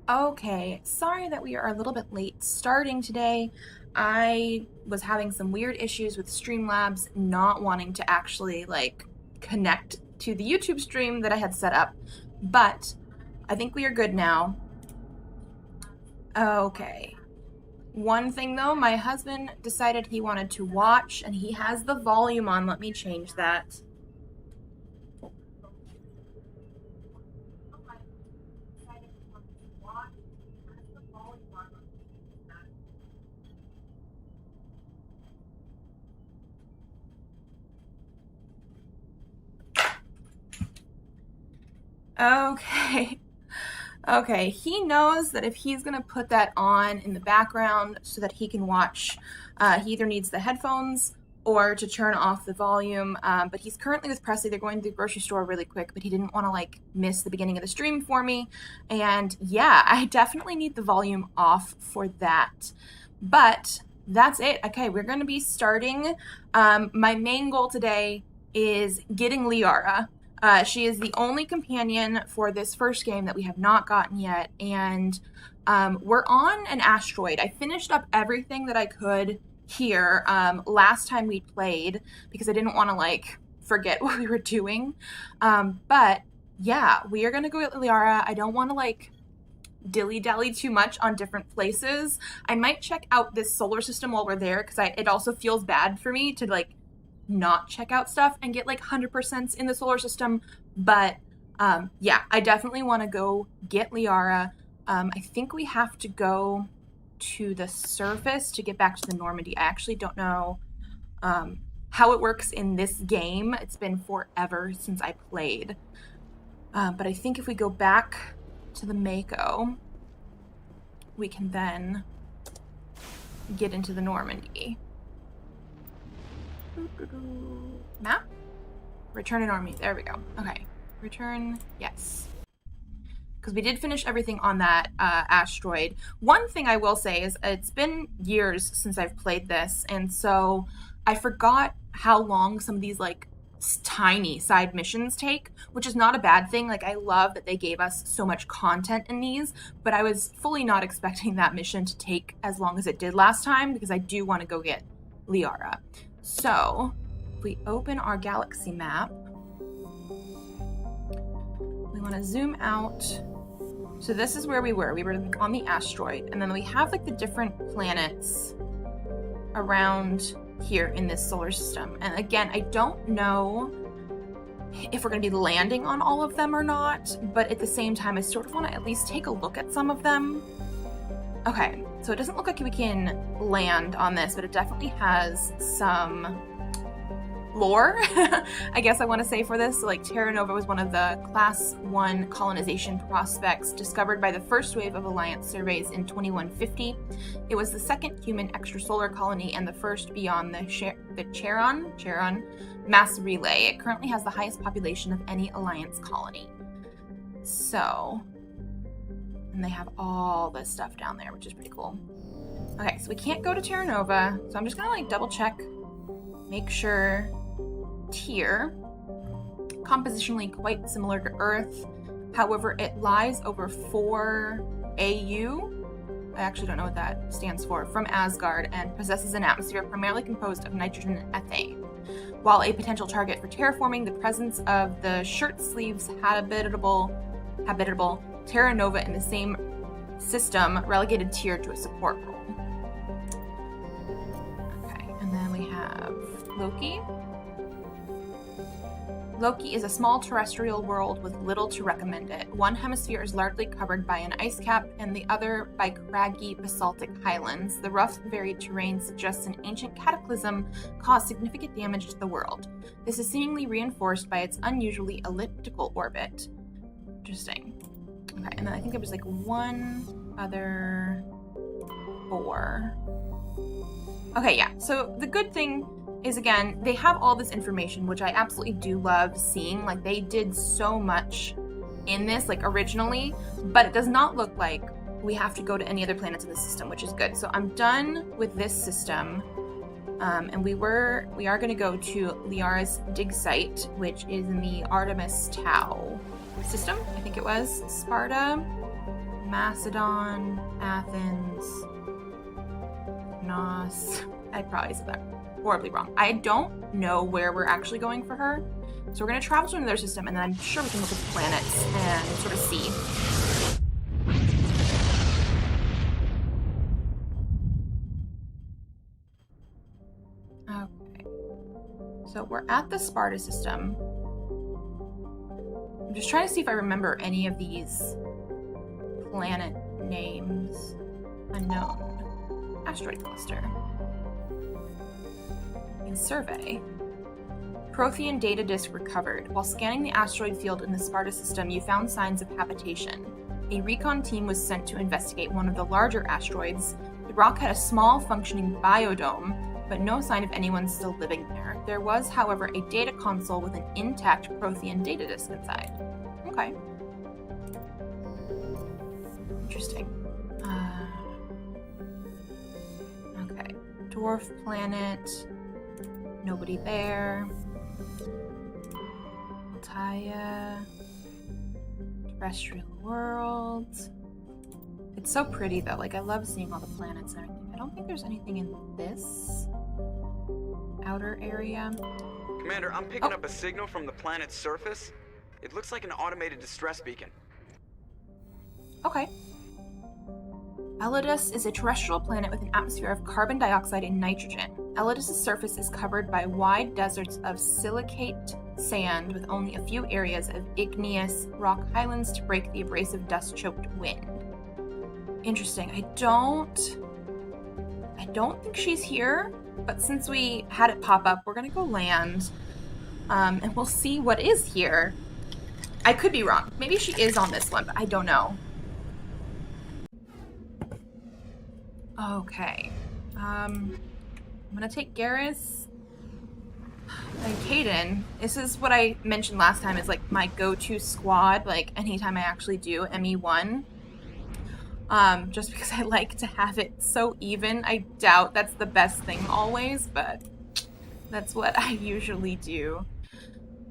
Okay, sorry that we are a little bit late starting today. I was having some weird issues with Streamlabs not wanting to actually connect to the YouTube stream that I had set up, but I think we are good now. Okay. One thing though, my husband decided he wanted to watch and he has the volume on. Let me change that. Okay. Okay, he knows that if he's gonna put that on in the background so that he can watch, he either needs the headphones or to turn off the volume, but he's currently with Presley. They're going to the grocery store really quick, but he didn't want to miss the beginning of the stream for me. And yeah, I definitely need the volume off for that. But that's it. Okay, we're going to be starting. My main goal today is getting Liara. She is the only companion for this first game that we have not gotten yet, and we're on an asteroid. I finished up everything that I could here last time we played because I didn't want to forget what we were doing. But yeah, we are going to go get Liara. I don't want to dilly-dally too much on different places. I might check out this solar system while we're there because it also feels bad for me to not check out stuff and get 100% in the solar system. But yeah, I definitely want to go get Liara. I think we have to go to the surface to get back to the Normandy. I actually don't know how it works in this game. It's been forever since I played. But I think if we go back to the Mako, we can then get into the Normandy. Map? Return an army. There we go. Okay. Return. Yes. Because we did finish everything on that asteroid. One thing I will say is it's been years since I've played this, and so I forgot how long some of these tiny side missions take, which is not a bad thing. I love that they gave us so much content in these, but I was fully not expecting that mission to take as long as it did last time because I do want to go get Liara. So, if we open our galaxy map, we want to zoom out. So this is where we were. We were on the asteroid, and then we have the different planets around here in this solar system. And again, I don't know if we're going to be landing on all of them or not, but at the same time, I sort of want to at least take a look at some of them. Okay, so it doesn't look like we can land on this, but it definitely has some lore, I guess I want to say for this. So, Terra Nova was one of the Class 1 colonization prospects discovered by the first wave of Alliance surveys in 2150. It was the second human extrasolar colony and the first beyond the Charon mass relay. It currently has the highest population of any Alliance colony. So, and they have all this stuff down there, which is pretty cool. Okay, so we can't go to Terra Nova, so I'm just gonna double check, make sure. Tier, compositionally quite similar to Earth. However, it lies over 4 AU. I actually don't know what that stands for. From Asgard, and possesses an atmosphere primarily composed of nitrogen and ethane. While a potential target for terraforming, the presence of the shirt sleeves habitable Terra Nova in the same system relegated Tier to a support role. Okay, and then we have Loki. Loki is a small terrestrial world with little to recommend it. One hemisphere is largely covered by an ice cap and the other by craggy basaltic highlands. The rough, varied terrain suggests an ancient cataclysm caused significant damage to the world. This is seemingly reinforced by its unusually elliptical orbit. Interesting. Okay, and then I think there was one other 4. Okay, yeah, so the good thing is, again, they have all this information, which I absolutely do love seeing. They did so much in this, originally, but it does not look like we have to go to any other planets in the system, which is good. So I'm done with this system, and we are going to go to Liara's dig site, which is in the Artemis Tau system. I think it was Sparta. Macedon, Athens, Nos. I probably said that horribly wrong. I don't know where we're actually going for her. So we're going to travel to another system, and then I'm sure we can look at the planets and sort of see. Okay. So we're at the Sparta system. I'm just trying to see if I remember any of these planet names. Unknown. Asteroid cluster. In survey. Prothean data disk recovered. While scanning the asteroid field in the Sparta system, you found signs of habitation. A recon team was sent to investigate one of the larger asteroids. The rock had a small functioning biodome, but no sign of anyone still living there. There was, however, a data console with an intact Prothean data disk inside. Okay. Interesting. Okay. Dwarf planet. Nobody there. Altaya. Terrestrial world. It's so pretty though. Like, I love seeing all the planets and everything. I don't think there's anything in this outer area. Commander, I'm picking up a signal from the planet's surface. It looks like an automated distress beacon. Okay. Elidus is a terrestrial planet with an atmosphere of carbon dioxide and nitrogen. Elidus' surface is covered by wide deserts of silicate sand with only a few areas of igneous rock highlands to break the abrasive dust-choked wind. Interesting. I don't think she's here, but since we had it pop up, we're gonna go land, and we'll see what is here. I could be wrong. Maybe she is on this one, but I don't know. Okay. I'm gonna take Garrus and Caden. This is what I mentioned last time is like my go-to squad, like anytime I actually do ME1. Just because I like to have it so even. I doubt that's the best thing always, but that's what I usually do.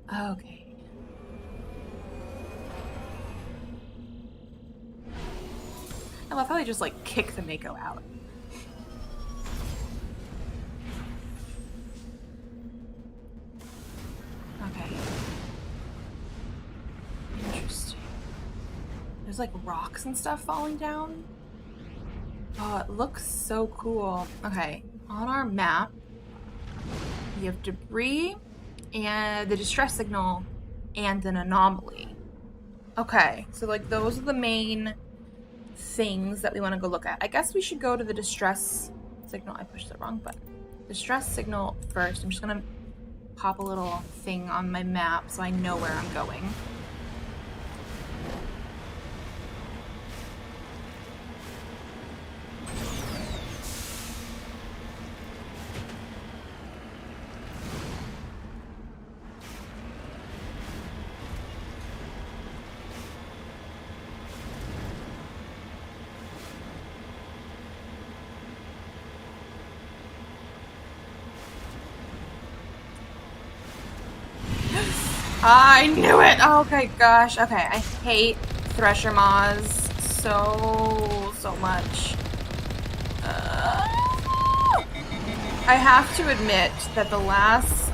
Okay. I love how they just like kick the Mako out. Okay. Interesting. There's like rocks and stuff falling down. Oh, it looks so cool. Okay, on our map, you have debris and the distress signal and an anomaly. Okay, so like those are the main things that we want to go look at. I guess we should go to the distress signal. I pushed the wrong button. Distress signal first. I'm just gonna pop a little thing on my map so I know where I'm going. I knew it! Oh, okay, gosh. Okay, I hate Thresher Maws so much. I have to admit that the last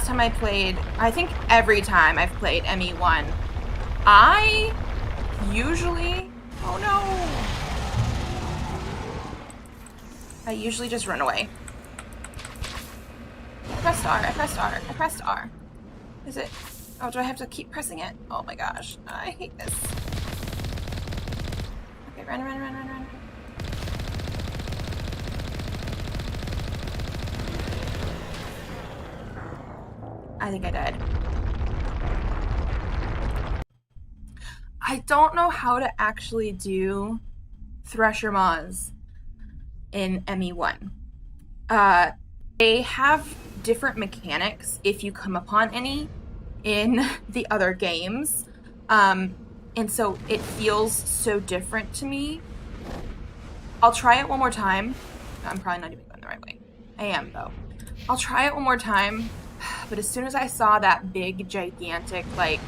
time I played, I think every time I've played ME1, I usually, oh no! I usually just run away. I pressed R. Is it? Oh, do I have to keep pressing it? Oh my gosh, I hate this. Okay, run. I think I died. I don't know how to actually do Thresher Maws in ME1. They have different mechanics if you come upon any in the other games. And so it feels so different to me. I'll try it one more time. I'm probably not even going the right way. I am, though. I'll try it one more time. But as soon as I saw that big, gigantic, like,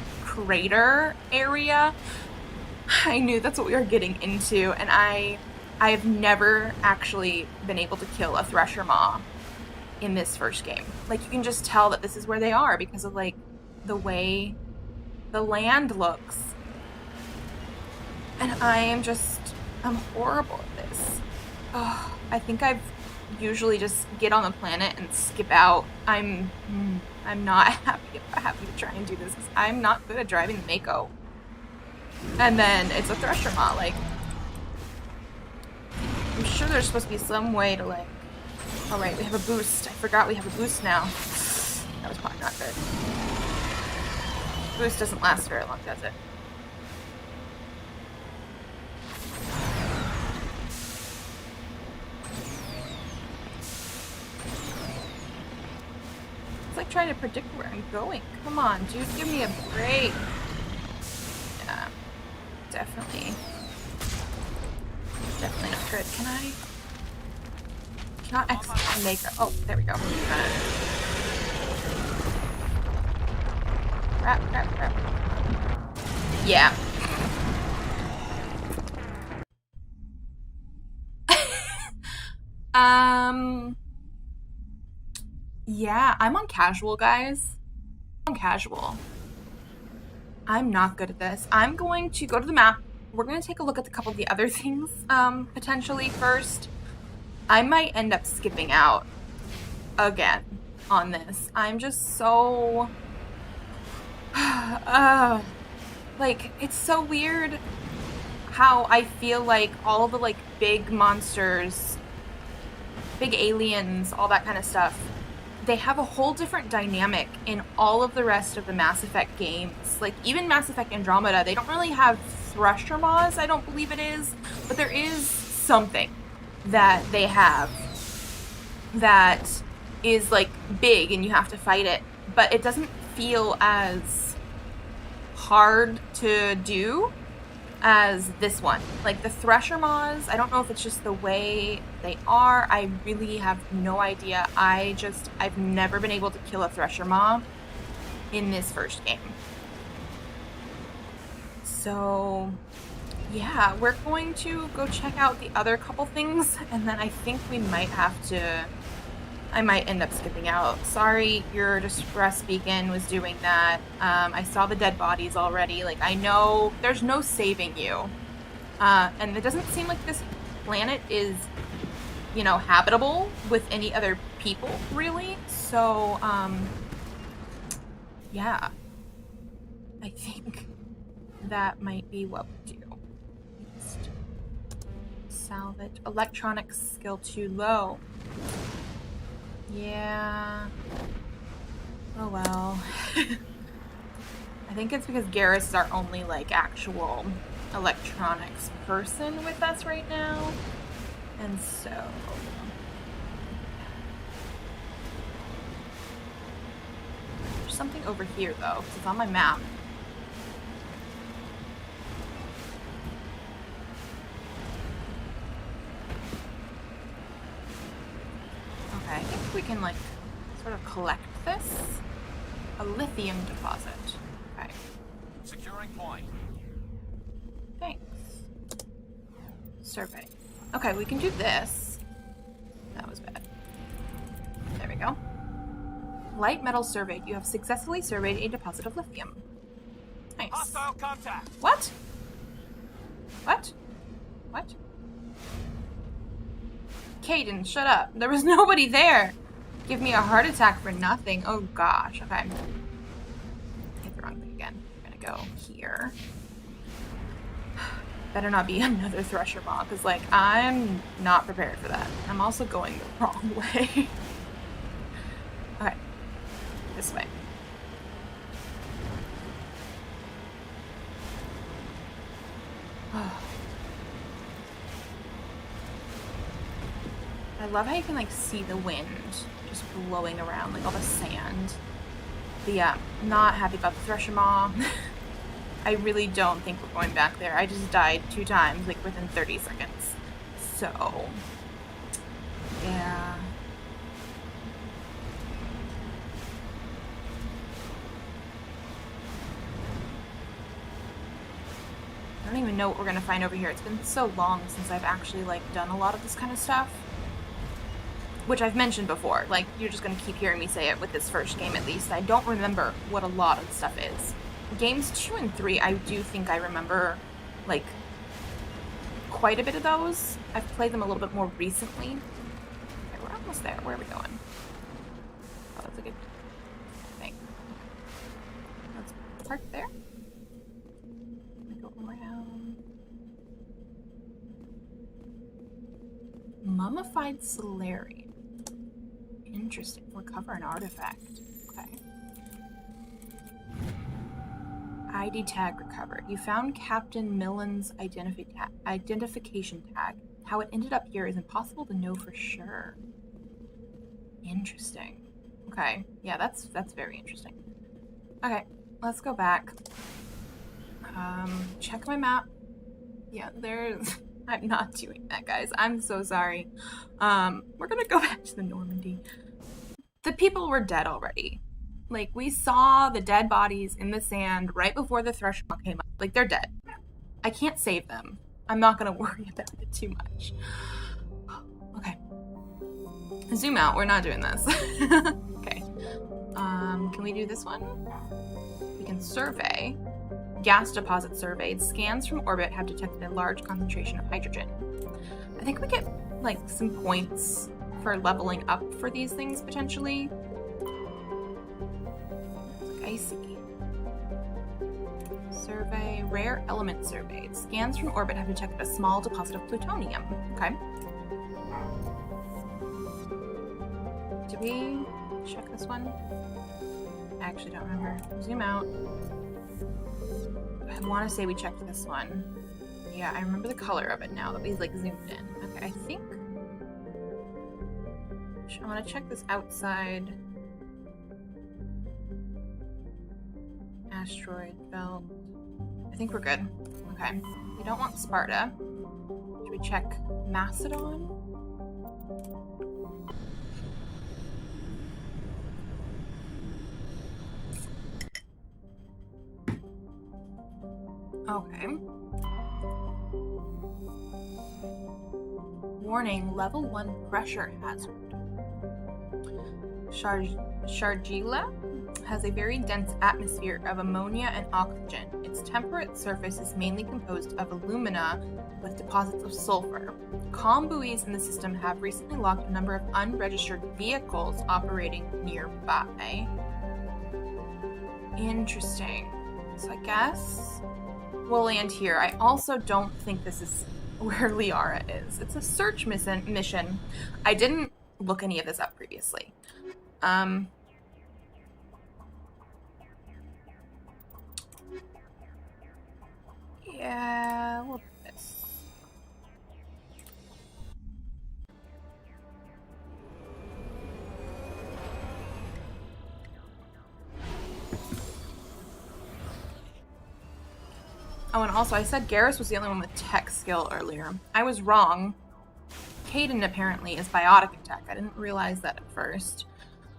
crater area, I knew that's what we were getting into, and I've never actually been able to kill a Thresher Maw in this first game. Like, you can just tell that this is where they are because of, like, the way the land looks. And I'm horrible at this. Oh, I think I've usually just get on the planet and skip out. I'm not happy to try and do this because I'm not good at driving the Mako. And then it's a Thresher Maw, like, I'm sure there's supposed to be some way to, like, alright, we have a boost. I forgot we have a boost now. That was probably not good. Boost doesn't last very long, does it? It's like trying to predict where I'm going. Come on, dude, give me a break. Yeah, definitely not good. Can I? Cannot execute Maker. Oh, there we go. Crap. Yeah. Yeah, I'm on casual, guys. I'm on casual. I'm not good at this. I'm going to go to the map. We're going to take a look at a couple of the other things, potentially first. I might end up skipping out again on this. I'm just so... like, it's so weird how I feel like all the, like, big monsters, big aliens, all that kind of stuff, they have a whole different dynamic in all of the rest of the Mass Effect games. Like, even Mass Effect Andromeda, they don't really have Thresher Maws, I don't believe it is, but there is something that they have that is, like, big and you have to fight it, but it doesn't feel as hard to do as this one. Like, the Thresher Maws, I don't know if it's just the way they are. I really have no idea. I've never been able to kill a Thresher Maw in this first game. So, yeah, we're going to go check out the other couple things, and then I think we might have to... I might end up skipping out. Sorry, your distress beacon was doing that. I saw the dead bodies already. Like, I know there's no saving you. And it doesn't seem like this planet is, you know, habitable with any other people, really. So, yeah. I think that might be what we do. Just salvage. Electronics skill too low. Yeah. Oh well. I think it's because Garrus is our only, like, actual electronics person with us right now. And so... There's something over here, though, because it's on my map. Okay, I think we can, like, sort of collect this. A lithium deposit. Okay. Securing point. Thanks. Survey. Okay, we can do this. That was bad. There we go. Light metal surveyed. You have successfully surveyed a deposit of lithium. Nice. Hostile contact. What? What? What? Caden, shut up. There was nobody there. Give me a heart attack for nothing. Oh gosh. Okay. Hit the wrong thing again. We're gonna go here. Better not be another Thresher Maw, because, like, I'm not prepared for that. I'm also going the wrong way. Okay. This way. I love how you can, like, see the wind just blowing around, like, all the sand. But yeah, not happy about the Thresher Maw. I really don't think we're going back there. I just died 2 times, like, within 30 seconds. So, yeah. know what we're gonna find over here. It's been so long since I've actually, like, done a lot of this kind of stuff. Which I've mentioned before. Like, you're just gonna keep hearing me say it with this first game, at least. I don't remember what a lot of the stuff is. Games 2 and 3, I do think I remember, like, quite a bit of those. I've played them a little bit more recently. Okay, we're almost there. Where are we going? Oh, that's a good thing. Let's park there. We go around. Mummified Solari. Interesting. Recover an artifact. Okay. ID tag recovered. You found Captain Millen's identification tag. How it ended up here is impossible to know for sure. Interesting. Okay. Yeah, that's very interesting. Okay, let's go back. Check my map. Yeah, there's... I'm not doing that, guys. I'm so sorry. We're gonna go back to the Normandy. The people were dead already. Like, we saw the dead bodies in the sand right before the threshold came up. Like, they're dead. I can't save them. I'm not gonna worry about it too much. Okay. Zoom out. We're not doing this. Okay. Can we do this one? We can survey. Gas deposit surveyed. Scans from orbit have detected a large concentration of hydrogen. I think we get, like, some points for leveling up for these things, potentially. It's like icy. Survey. Rare element surveyed. Scans from orbit have detected a small deposit of plutonium. Okay. Did we check this one? I actually don't remember. Zoom out. I want to say we checked this one. Yeah, I remember the color of it now that we, like, zoomed in. Okay, I think... I want to check this outside. Asteroid belt. I think we're good. Okay. We don't want Sparta. Should we check Macedon? Okay. Warning, level 1 pressure hazard. Shargila has a very dense atmosphere of ammonia and oxygen. Its temperate surface is mainly composed of alumina with deposits of sulfur. Comm buoys in the system have recently logged a number of unregistered vehicles operating nearby. Interesting. So I guess we'll land here. I also don't think this is where Liara is. It's a search mission. I didn't look any of this up previously. Yeah, we'll do this. Oh, and also I said Garrus was the only one with tech skill earlier. I was wrong. Caden apparently is biotic attack. I didn't realize that at first.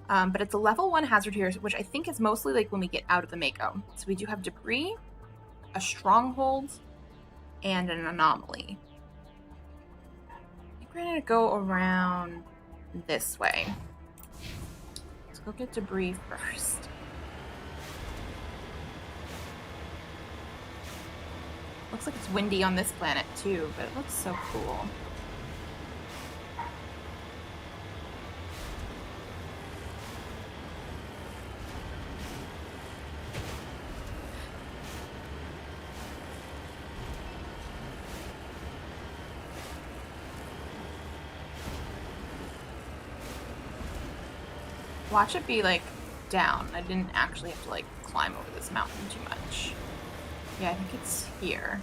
But it's a level 1 hazard here, which I think is mostly like when we get out of the Mako. So we do have debris, a stronghold, and an anomaly. I think we're gonna go around this way. Let's go get debris first. Looks like it's windy on this planet too, but it looks so cool. Watch it be, like, down. I didn't actually have to, like, climb over this mountain too much. Yeah, I think it's here.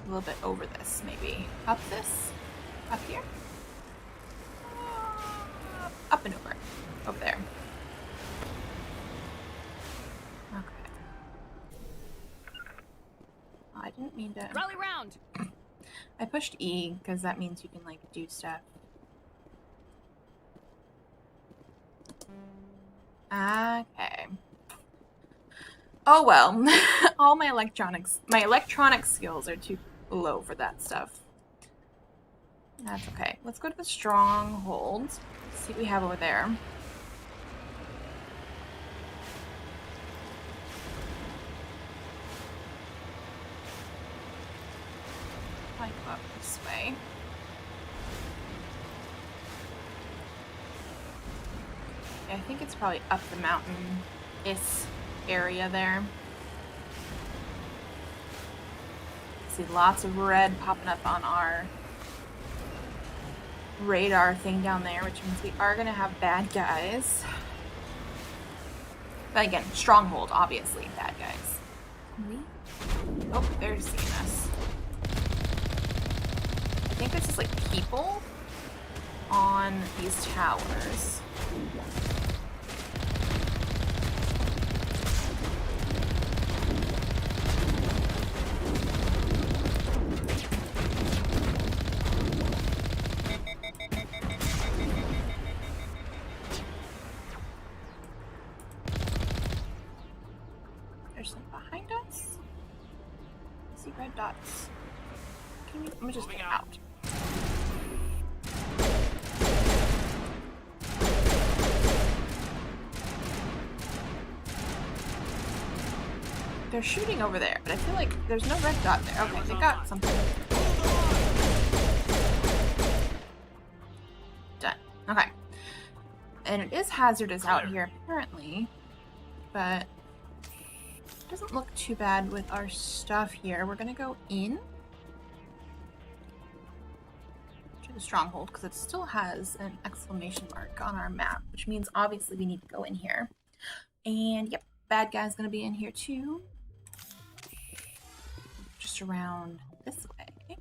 A little bit over this, maybe. Up this? Up here? Up and over. Over there. Okay. Oh, I didn't mean to... Rally round! I pushed E, because that means you can, like, do stuff. Okay. Oh well. All my electronic skills are too low for that stuff. That's okay. Let's go to the stronghold. See what we have over there. Like up this way. Yeah, I think it's probably up the mountain-ish area there. See lots of red popping up on our radar thing down there, which means we are gonna have bad guys. But again, stronghold, obviously, bad guys. Oh, they're seeing us. I think this is like people on these towers. There's some behind us. I see red dots. Let me just get out. They're shooting over there, but I feel like there's no red dot there. Okay, they got something. Done. Okay. And it is hazardous out here, apparently. But it doesn't look too bad with our stuff here. We're gonna go in to the stronghold, because it still has an exclamation mark on our map, which means obviously we need to go in here. And yep, bad guy's gonna be in here too. Just around this way.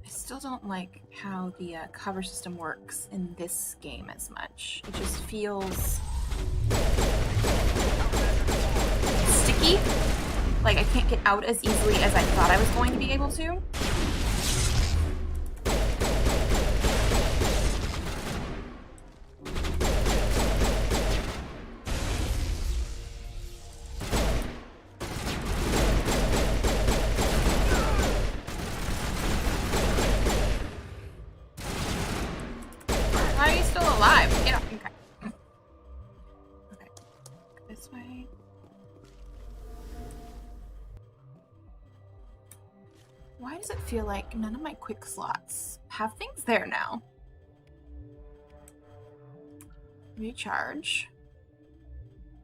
I still don't like how the cover system works in this game as much. It just feels sticky. Like I can't get out as easily as I thought I was going to be able to. How are you still alive? Get up. Okay. Okay. This way. Why does it feel like none of my quick slots have things there now? Recharge.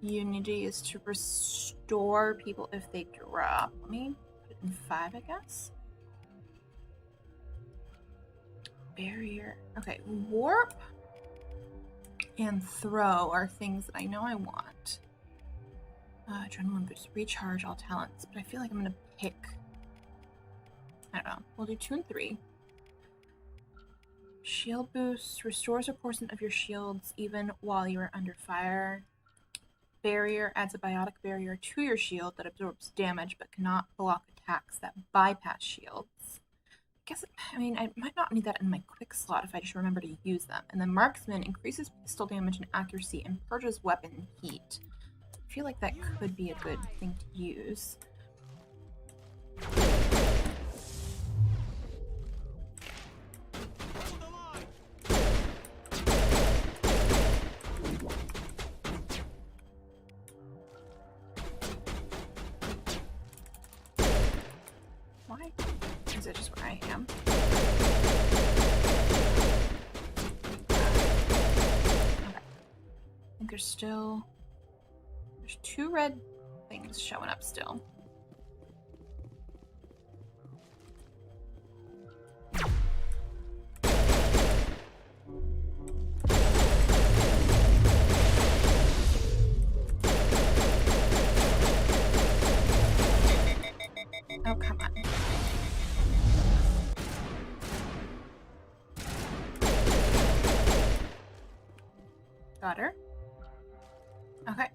Unity is to restore people if they drop. Let me put it in 5, I guess. Barrier. Okay, warp and throw are things that I know I want. Adrenaline boost, recharge all talents, but I feel like I'm gonna pick. I don't know. We'll do 2 and 3. Shield boost restores a portion of your shields even while you are under fire. Barrier adds a biotic barrier to your shield that absorbs damage but cannot block attacks that bypass shields. I mean, I might not need that in my quick slot if I just remember to use them. And then Marksman increases pistol damage and accuracy and purges weapon heat. I feel like that could be a good thing to use. Why? Is it just where I am? Okay. I think there's 2 red things showing up still. Oh, come on. Got her. Okay.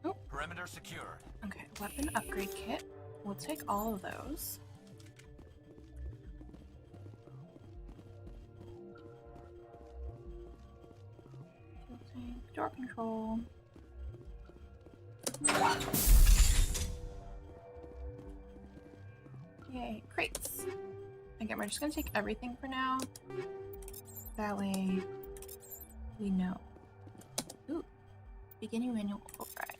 Oh. Perimeter secured. Okay, weapon upgrade kit. We'll take all of those. Door control. Yay, crates. Again, we're just gonna take everything for now. That way we know. Ooh, beginning manual override.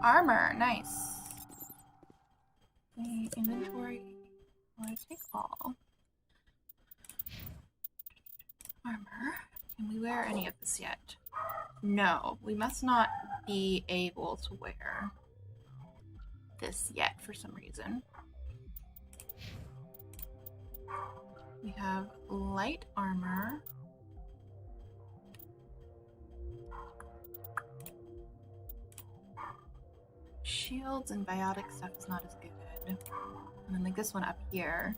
Armor, nice. The inventory, I want to take all. Armor. Can we wear any of this yet? No, we must not be able to wear this yet for some reason. We have light armor. Shields and biotic stuff is not as good. And then like this one up here.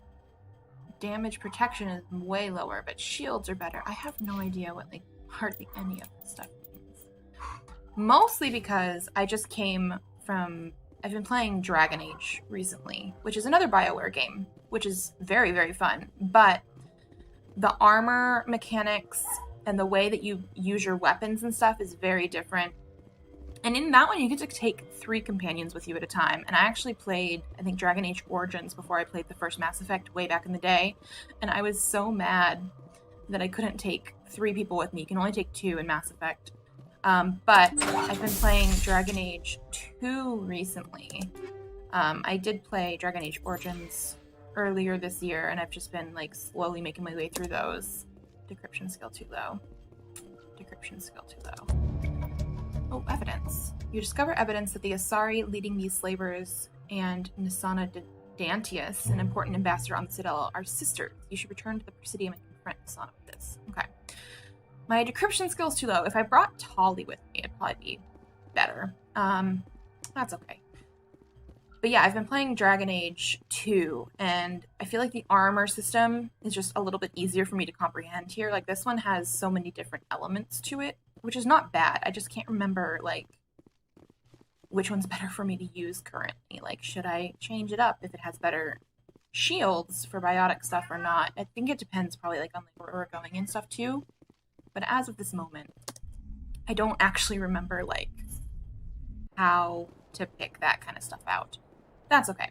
Damage protection is way lower, but shields are better. I have no idea what like hardly any of this stuff means. Mostly because I just came from... I've been playing Dragon Age recently, which is another BioWare game, which is very, very fun. But the armor mechanics and the way that you use your weapons and stuff is very different. And in that one, you get to take 3 companions with you at a time. And I actually played, I think, Dragon Age Origins before I played the first Mass Effect way back in the day. And I was so mad that I couldn't take 3 people with me. You can only take 2 in Mass Effect. But I've been playing Dragon Age 2 recently. I did play Dragon Age Origins earlier this year, and I've just been like slowly making my way through those. Decryption skill too low. Decryption skill too low. Oh, evidence. You discover evidence that the Asari leading these slavers and Nisana Dantius, an important ambassador on the Citadel, are sisters. You should return to the Presidium and confront Nisana with this. Okay. My decryption skill's too low. If I brought Tali with me, it'd probably be better. That's okay. But yeah, I've been playing Dragon Age 2, and I feel like the armor system is just a little bit easier for me to comprehend here. Like, this one has so many different elements to it, which is not bad. I just can't remember, like, which one's better for me to use currently. Like, should I change it up if it has better shields for biotic stuff or not? I think it depends probably, like, on like, where we're going and stuff, too. But as of this moment, I don't actually remember, like, how to pick that kind of stuff out. That's okay.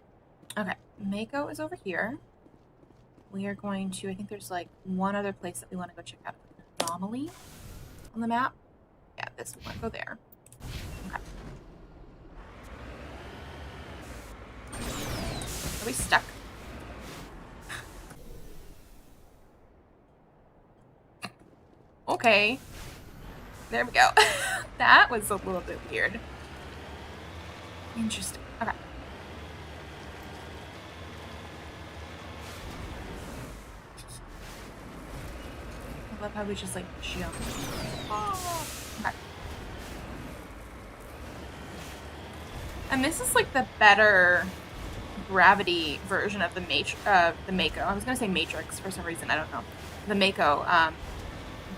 Okay, Mako is over here. We are going to, I think there's, like, one other place that we want to go check out. Anomaly on the map. Yeah, this, we want to go there. Okay. Are we stuck? Okay. There we go. That was a little bit weird. Interesting. Okay. I love how we just like jump. Oh. Okay. And this is like the better gravity version of the Mako. I was gonna say Matrix for some reason. I don't know. The Mako.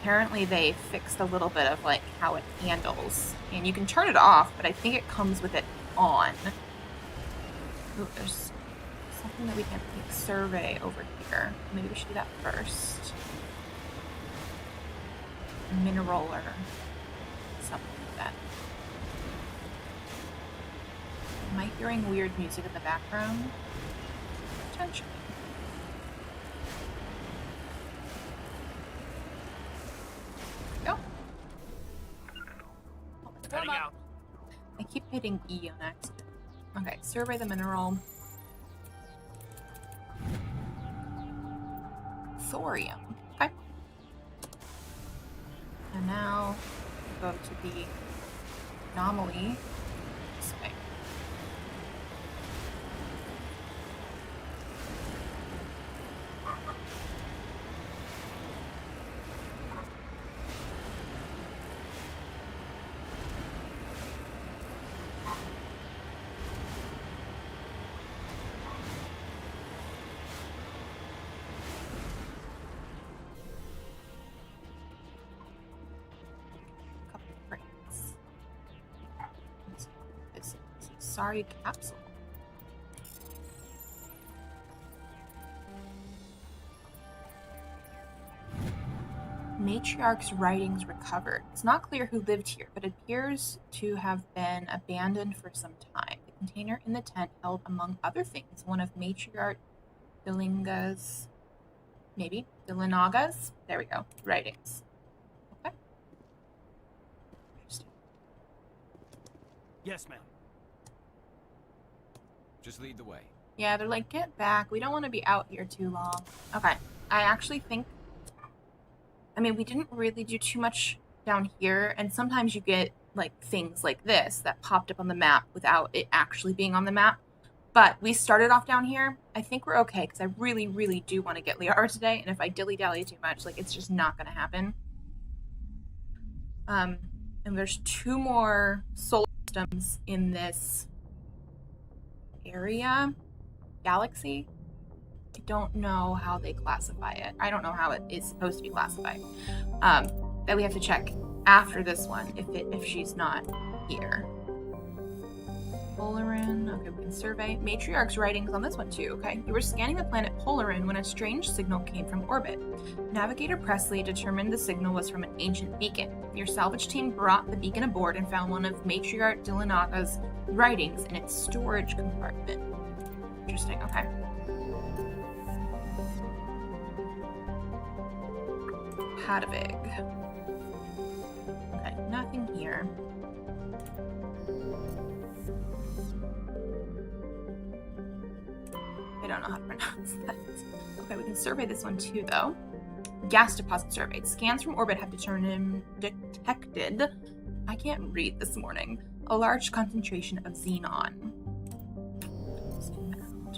Apparently they fixed a little bit of like how it handles, and you can turn it off, but I think it comes with it on. Ooh, there's something that we can like, survey over here. Maybe we should do that first. Mineral or something like that. Am I hearing weird music in the background? Potentially. Go. Heading out. I keep hitting E on accident. Okay, survey the mineral. Thorium. Okay. And now go to the anomaly. This way. Sorry capsule. Matriarch's writings recovered. It's not clear who lived here, but it appears to have been abandoned for some time. The container in the tent held, among other things, one of Matriarch Dilingha's, maybe, Dilinaga's, there we go, writings. Okay. Interesting. Yes, ma'am. Just lead the way. Yeah, they're like, get back. We don't want to be out here too long. Okay. I actually think, I mean, we didn't really do too much down here, and sometimes you get, like, things like this that popped up on the map without it actually being on the map. But we started off down here. I think we're okay, because I really, really do want to get Liara today, and if I dilly-dally too much, like, it's just not going to happen. And there's 2 more solar systems in this area, galaxy. I don't know how they classify it. I don't know how it is supposed to be classified. That we have to check after this one if she's not here. Polarin. Okay, we can survey. Matriarch's writings on this one too. Okay, you were scanning the planet Polarin when a strange signal came from orbit. Navigator Presley determined the signal was from an ancient beacon. Your salvage team brought the beacon aboard and found one of Matriarch Dilinaga's writings in its storage compartment. Interesting. Okay. Hadavig. Okay, nothing here. I don't know how to pronounce that. Okay, we can survey this one too, though. Gas deposit surveyed. Scans from orbit have detected, I can't read this morning, a large concentration of xenon.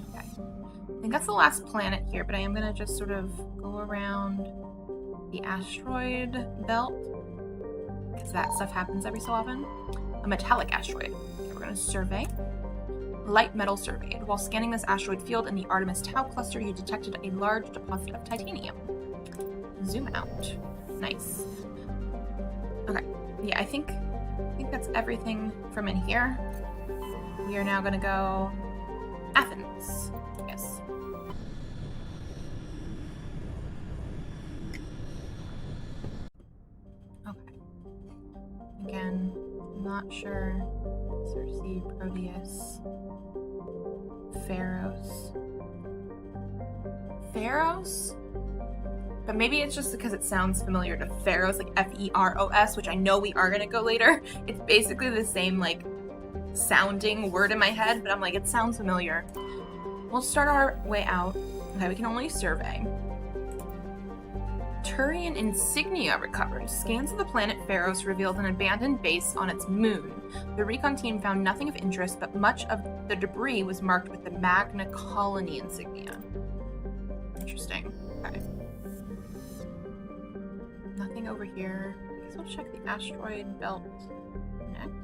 Okay. I think that's the last planet here, but I am going to just sort of go around the asteroid belt, because that stuff happens every so often. A metallic asteroid. Okay, we're going to survey. Light metal surveyed. While scanning this asteroid field in the Artemis Tau cluster, you detected a large deposit of titanium. Zoom out. Nice. Okay. Yeah, I think that's everything from in here. We are now going to go Athens. Yes. Okay. Again, not sure. Cersei, Proteus, Pharos? But maybe it's just because it sounds familiar to Pharos, like F-E-R-O-S, which I know we are going to go later. It's basically the same, like, sounding word in my head, but I'm like, it sounds familiar. We'll start our way out. Okay, we can only survey. Turian insignia recovered. Scans of the planet Pharos revealed an abandoned base on its moon. The recon team found nothing of interest, but much of the debris was marked with the Magna Colony insignia. Interesting. Okay. Nothing over here. I guess we'll check the asteroid belt next.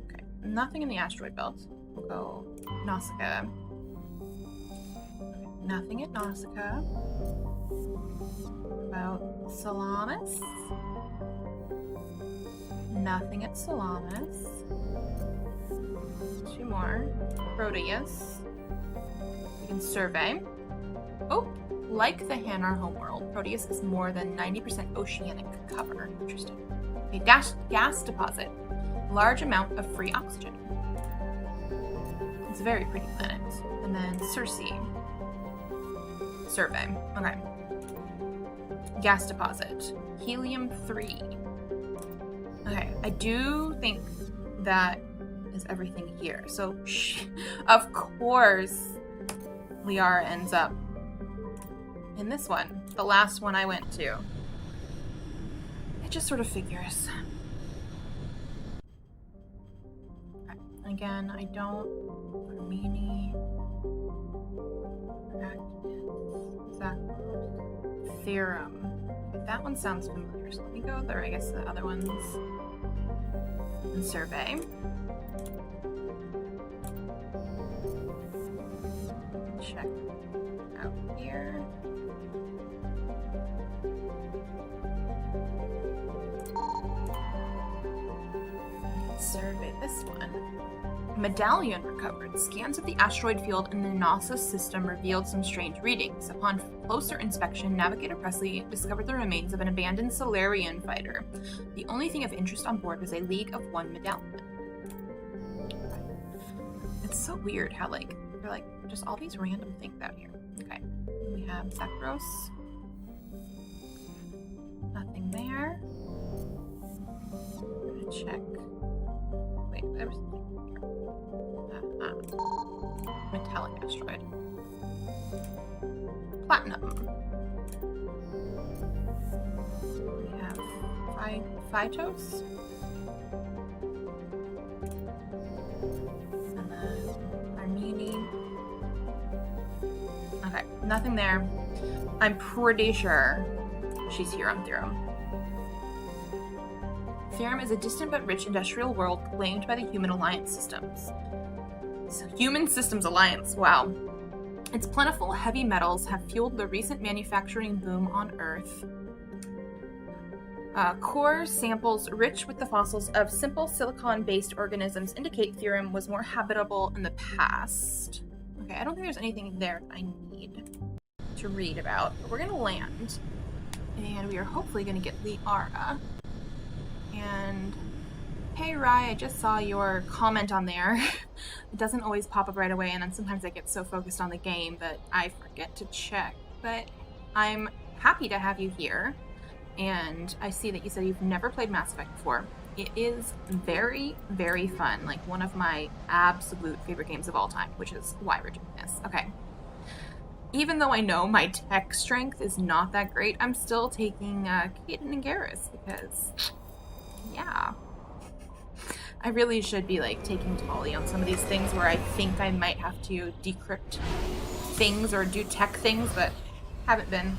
Okay, nothing in the asteroid belt. We'll go Nausicaa. Okay, nothing at Nausicaa. About Salamis. Nothing at Salamis. 2 more. Proteus. We can survey. Oh, like the Hanar homeworld, Proteus is more than 90% oceanic cover. Interesting. A gas deposit. Large amount of free oxygen. It's a very pretty planet. And then Cersei. Survey. Okay. Gas deposit. Helium-3. Okay, I do think that is everything here. So, of course, Liara ends up in this one. The last one I went to. It just sort of figures. Okay. Again, I don't... Armeni... Theorem. Okay, that one sounds familiar, so let me go there. I guess the other ones. And survey. Check out here. survey this one. Medallion recovered. Scans of the asteroid field in the NASA system revealed some strange readings. Upon closer inspection, Navigator Presley discovered the remains of an abandoned Solarian fighter. The only thing of interest on board was a League of One medallion. It's so weird how, like, they're like, just all these random things out here. Okay. We have Zekros. Nothing there. I'm gonna check. Wait, there was something here. Metallic asteroid. Platinum. We have Phytos. And then Armini. Okay, nothing there. I'm pretty sure she's here on Therum. Therum is a distant but rich industrial world claimed by the Human Alliance Systems. So, Human Systems Alliance, wow. Its plentiful heavy metals have fueled the recent manufacturing boom on Earth. Core samples rich with the fossils of simple silicon-based organisms indicate Therum was more habitable in the past. Okay, I don't think there's anything there that I need to read about, but we're gonna land, and we are hopefully gonna get Liara. And hey Rye, I just saw your comment on there. It doesn't always pop up right away, and then sometimes I get so focused on the game that I forget to check, but I'm happy to have you here. And I see that you said you've never played Mass Effect before. It is very, very fun. Like, one of my absolute favorite games of all time, which is why we're doing this. Okay. Even though I know my tech strength is not that great, I'm still taking Caden and Garrus because, yeah. I really should be, like, taking Tali on some of these things where I think I might have to decrypt things or do tech things, but haven't been.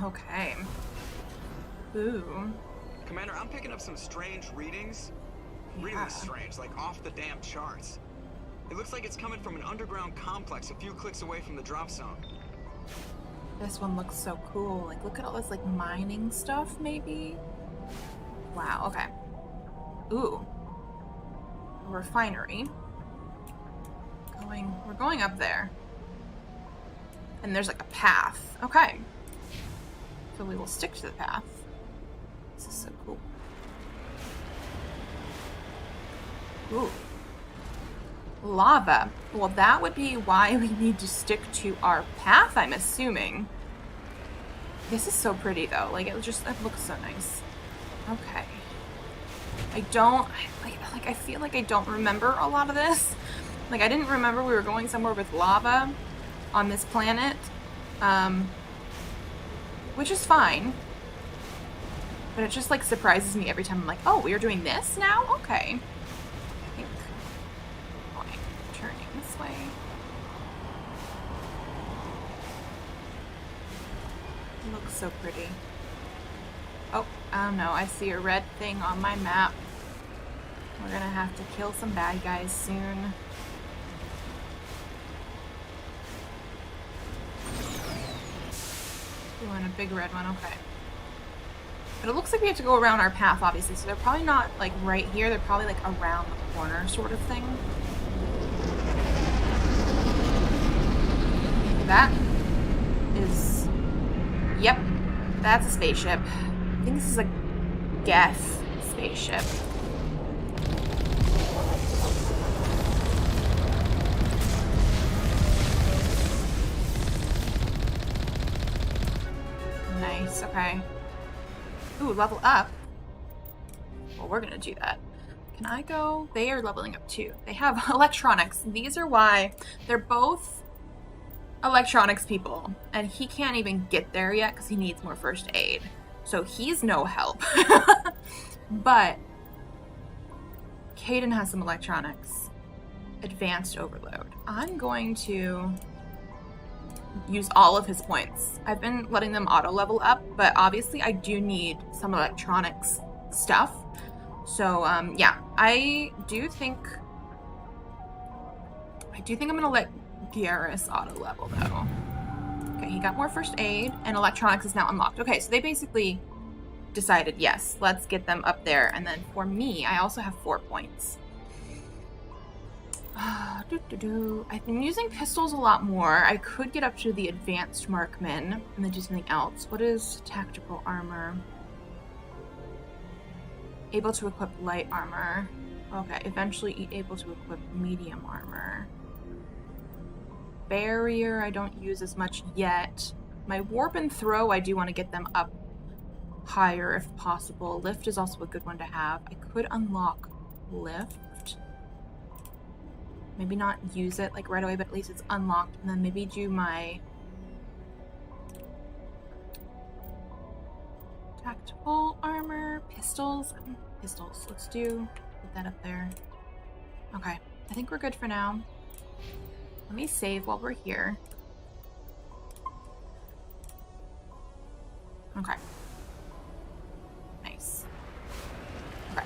Okay. Ooh. Commander, I'm picking up some strange readings. Yeah. Really strange, like off the damn charts. It looks like it's coming from an underground complex a few clicks away from the drop zone. This one looks so cool. Like, look at all this, like, mining stuff, maybe? Wow, okay. Ooh. A refinery. We're going up there. And there's, like, a path. Okay. So we will stick to the path. This is so cool. Ooh. Lava. Well, that would be why we need to stick to our path, I'm assuming. This is so pretty, though. Like, it looks so nice. Okay. I feel like I don't remember a lot of this. Like, I didn't remember we were going somewhere with lava on this planet. Which is fine. But it just, like, surprises me every time. I'm like, oh, we are doing this now? Okay. I think turning this way. It looks so pretty. Oh, I don't know. I see a red thing on my map. We're gonna have to kill some bad guys soon. We want a big red one, okay. But it looks like we have to go around our path, obviously, so they're probably not, like, right here. They're probably, like, around the corner sort of thing. That is... Yep, that's a spaceship. I think this is a Geth spaceship. Nice, okay. Ooh, level up. Well, we're gonna do that. Can I go? They are leveling up too. They have electronics. These are why they're both electronics people. And he can't even get there yet because he needs more first aid. So he's no help. But Caden has some electronics. Advanced overload. I'm going to use all of his points. I've been letting them auto level up, but obviously I do need some electronics stuff. So, yeah, I do think I'm gonna let Garrus auto level though. Okay, he got more first aid and electronics is now unlocked. Okay, so they basically decided, yes, let's get them up there. And then for me, I also have 4 points. I've been using pistols a lot more. I could get up to the advanced marksman and then do something else. What is tactical armor? Able to equip light armor. Okay, eventually able to equip medium armor. Barrier I don't use as much yet. My warp and throw, I do want to get them up higher if possible. Lift is also a good one to have. I could unlock lift. Maybe not use it like right away, but at least it's unlocked. And then maybe do my tactical armor, pistols. Pistols. Let's put that up there. Okay, I think we're good for now. Let me save while we're here. Okay. Nice. Okay.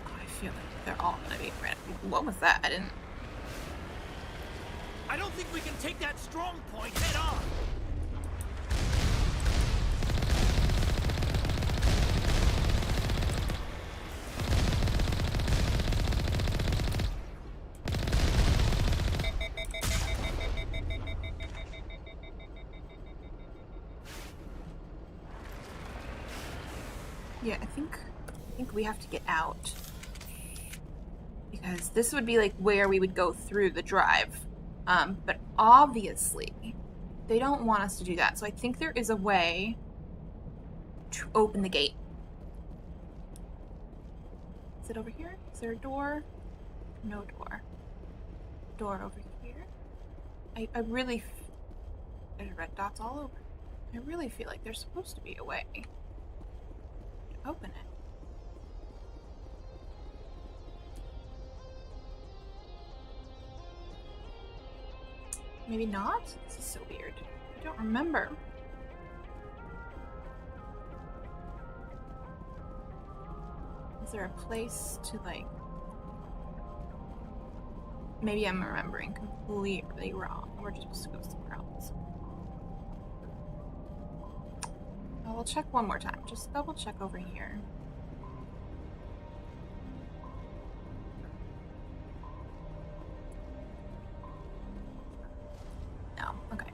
I feel like they're all gonna be ready. What was that? I didn't. I don't think we can take that strong point head on. Yeah, I think we have to get out. Because this would be like where we would go through the drive. But obviously, they don't want us to do that. So I think there is a way to open the gate. Is it over here? Is there a door? No door. Door over here. I really... There's red dots all over. I really feel like there's supposed to be a way to open it. Maybe not? This is so weird. I don't remember. Is there a place to, like... Maybe I'm remembering completely wrong. We're just supposed to go somewhere else. Oh, we'll check one more time. Just double check over here. No, okay.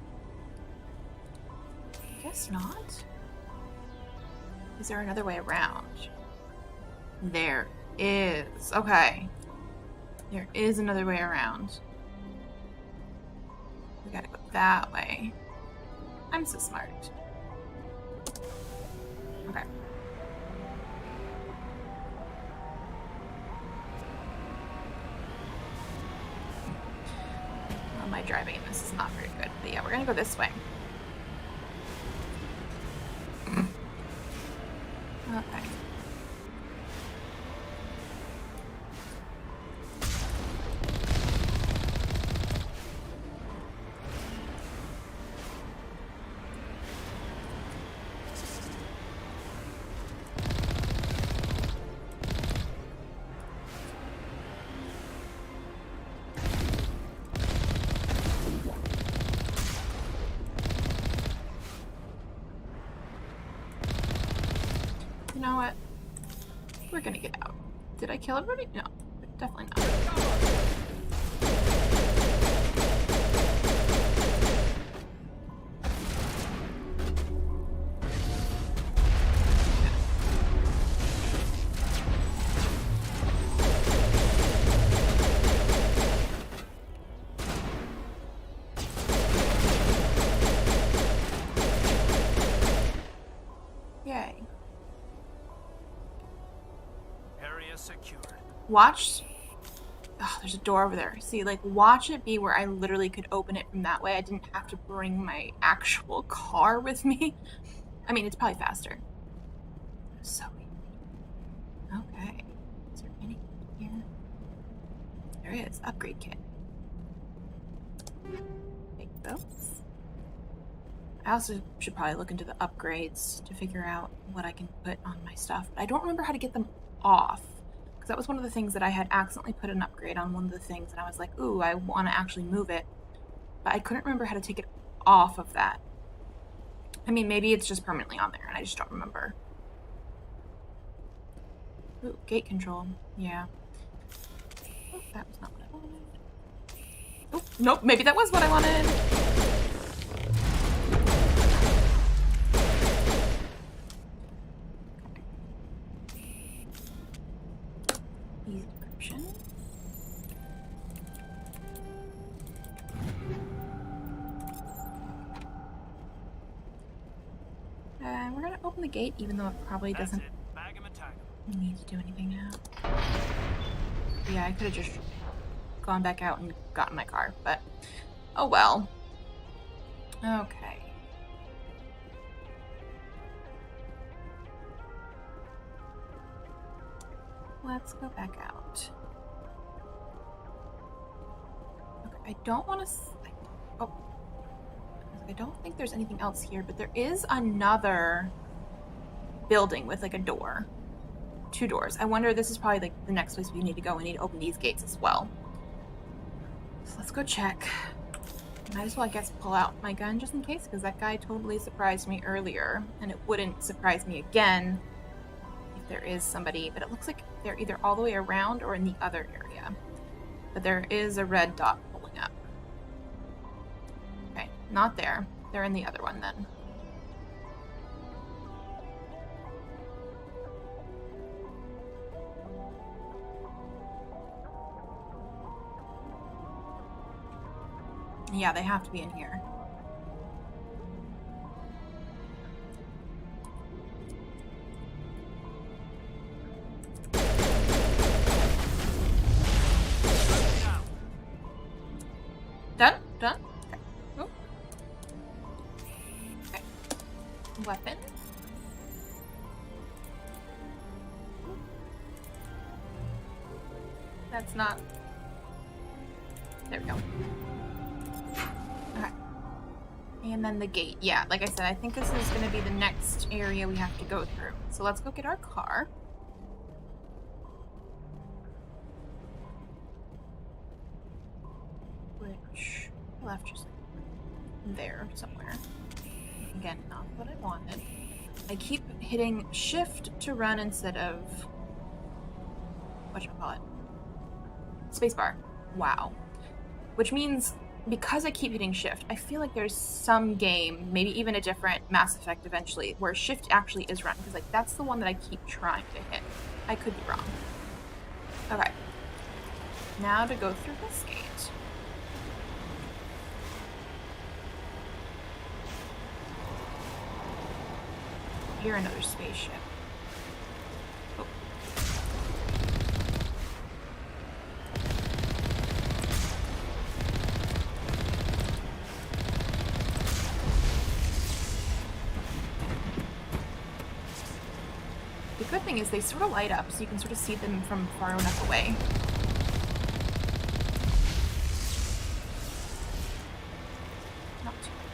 I guess not. Is there another way around? There is. Okay. There is another way around. We gotta go that way. I'm so smart. Okay. Well, my driving in this is not very good. But yeah, we're gonna go this way. Okay. You know what? We're gonna get out. Did I kill everybody? No, definitely not. Yay. Area secured. Watch. Oh, there's a door over there. See, like, watch it be where I literally could open it from that way. I didn't have to bring my actual car with me. I mean, it's probably faster. So weird. Okay. Is there anything here? There is. Upgrade kit. Take those. I also should probably look into the upgrades to figure out what I can put on my stuff. But I don't remember how to get them off. Because that was one of the things that I had accidentally put an upgrade on one of the things. And I was like, ooh, I want to actually move it. But I couldn't remember how to take it off of that. I mean, maybe it's just permanently on there and I just don't remember. Ooh, gate control. Yeah. Oh, that was not what I wanted. Oh, nope, maybe that was what I wanted. Easy decryption. We're gonna open the gate, even though it probably doesn't need to do anything now. Yeah, I could have just gone back out and gotten my car, but oh well. Okay. Let's go back out. Okay, I don't want to... Oh. I don't think there's anything else here, but there is another building with like a door. 2 doors. I wonder, this is probably like the next place we need to go. We need to open these gates as well. So let's go check. Might as well, I guess, pull out my gun just in case, because that guy totally surprised me earlier, and it wouldn't surprise me again if there is somebody, but it looks like they're either all the way around or in the other area. But there is a red dot pulling up. Okay, not there. They're in the other one then. Yeah, they have to be in here. Done? Done? Okay. Oh. Okay. Weapon. That's not... There we go. Okay. And then the gate. Yeah, like I said, I think this is going to be the next area we have to go through. So let's go get our car. Which I left just there somewhere. Again, not what I wanted. I keep hitting shift to run instead of... whatchamacallit? Spacebar. Wow. Which means, because I keep hitting shift, I feel like there's some game, maybe even a different Mass Effect eventually, where shift actually is run, because like that's the one that I keep trying to hit. I could be wrong. Okay. Now to go through this gate. Hear another spaceship. Oh. The good thing is they sort of light up, so you can sort of see them from far enough away. Not too bad.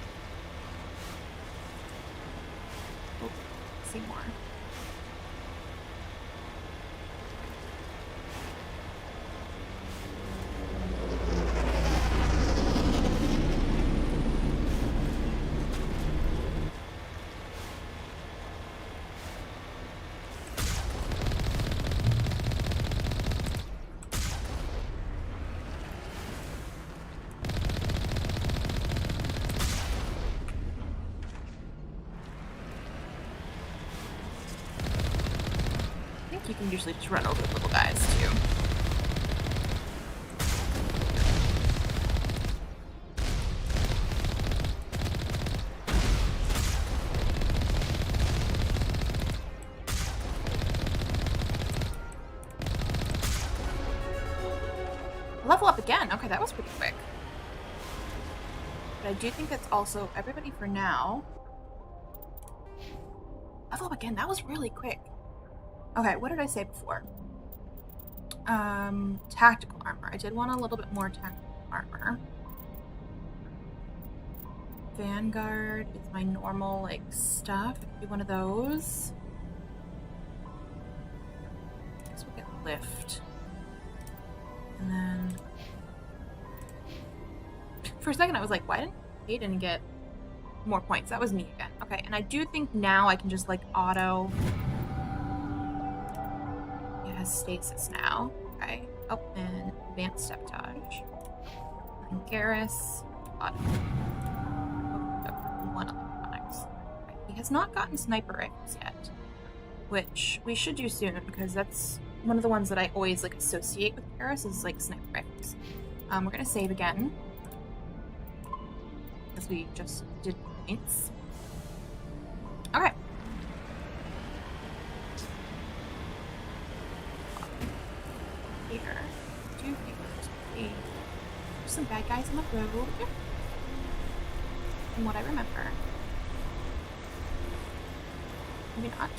Oh, see more. You can usually just run over the little guys too. Level up again. Okay, that was pretty quick. But I do think that's also everybody for now. Level up again. That was really quick. Okay, what did I say before? Tactical armor. I did want a little bit more tactical armor. Vanguard with my normal, like, stuff. Do one of those. I guess we'll get Lift. And then... For a second I was like, why didn't Hayden get more points? That was me again. Okay, and I do think now I can just, like, auto... It has stasis now. Okay. Oh, and Advanced Sabotage. And Garrus. Auto. One electronics. Okay. He has not gotten sniper rifles yet, which we should do soon because that's one of the ones that I always like associate with Garrus is like sniper rifles. We're gonna save again because we just did points. Okay. Here, there's some bad guys on the road. From what I remember. Maybe not.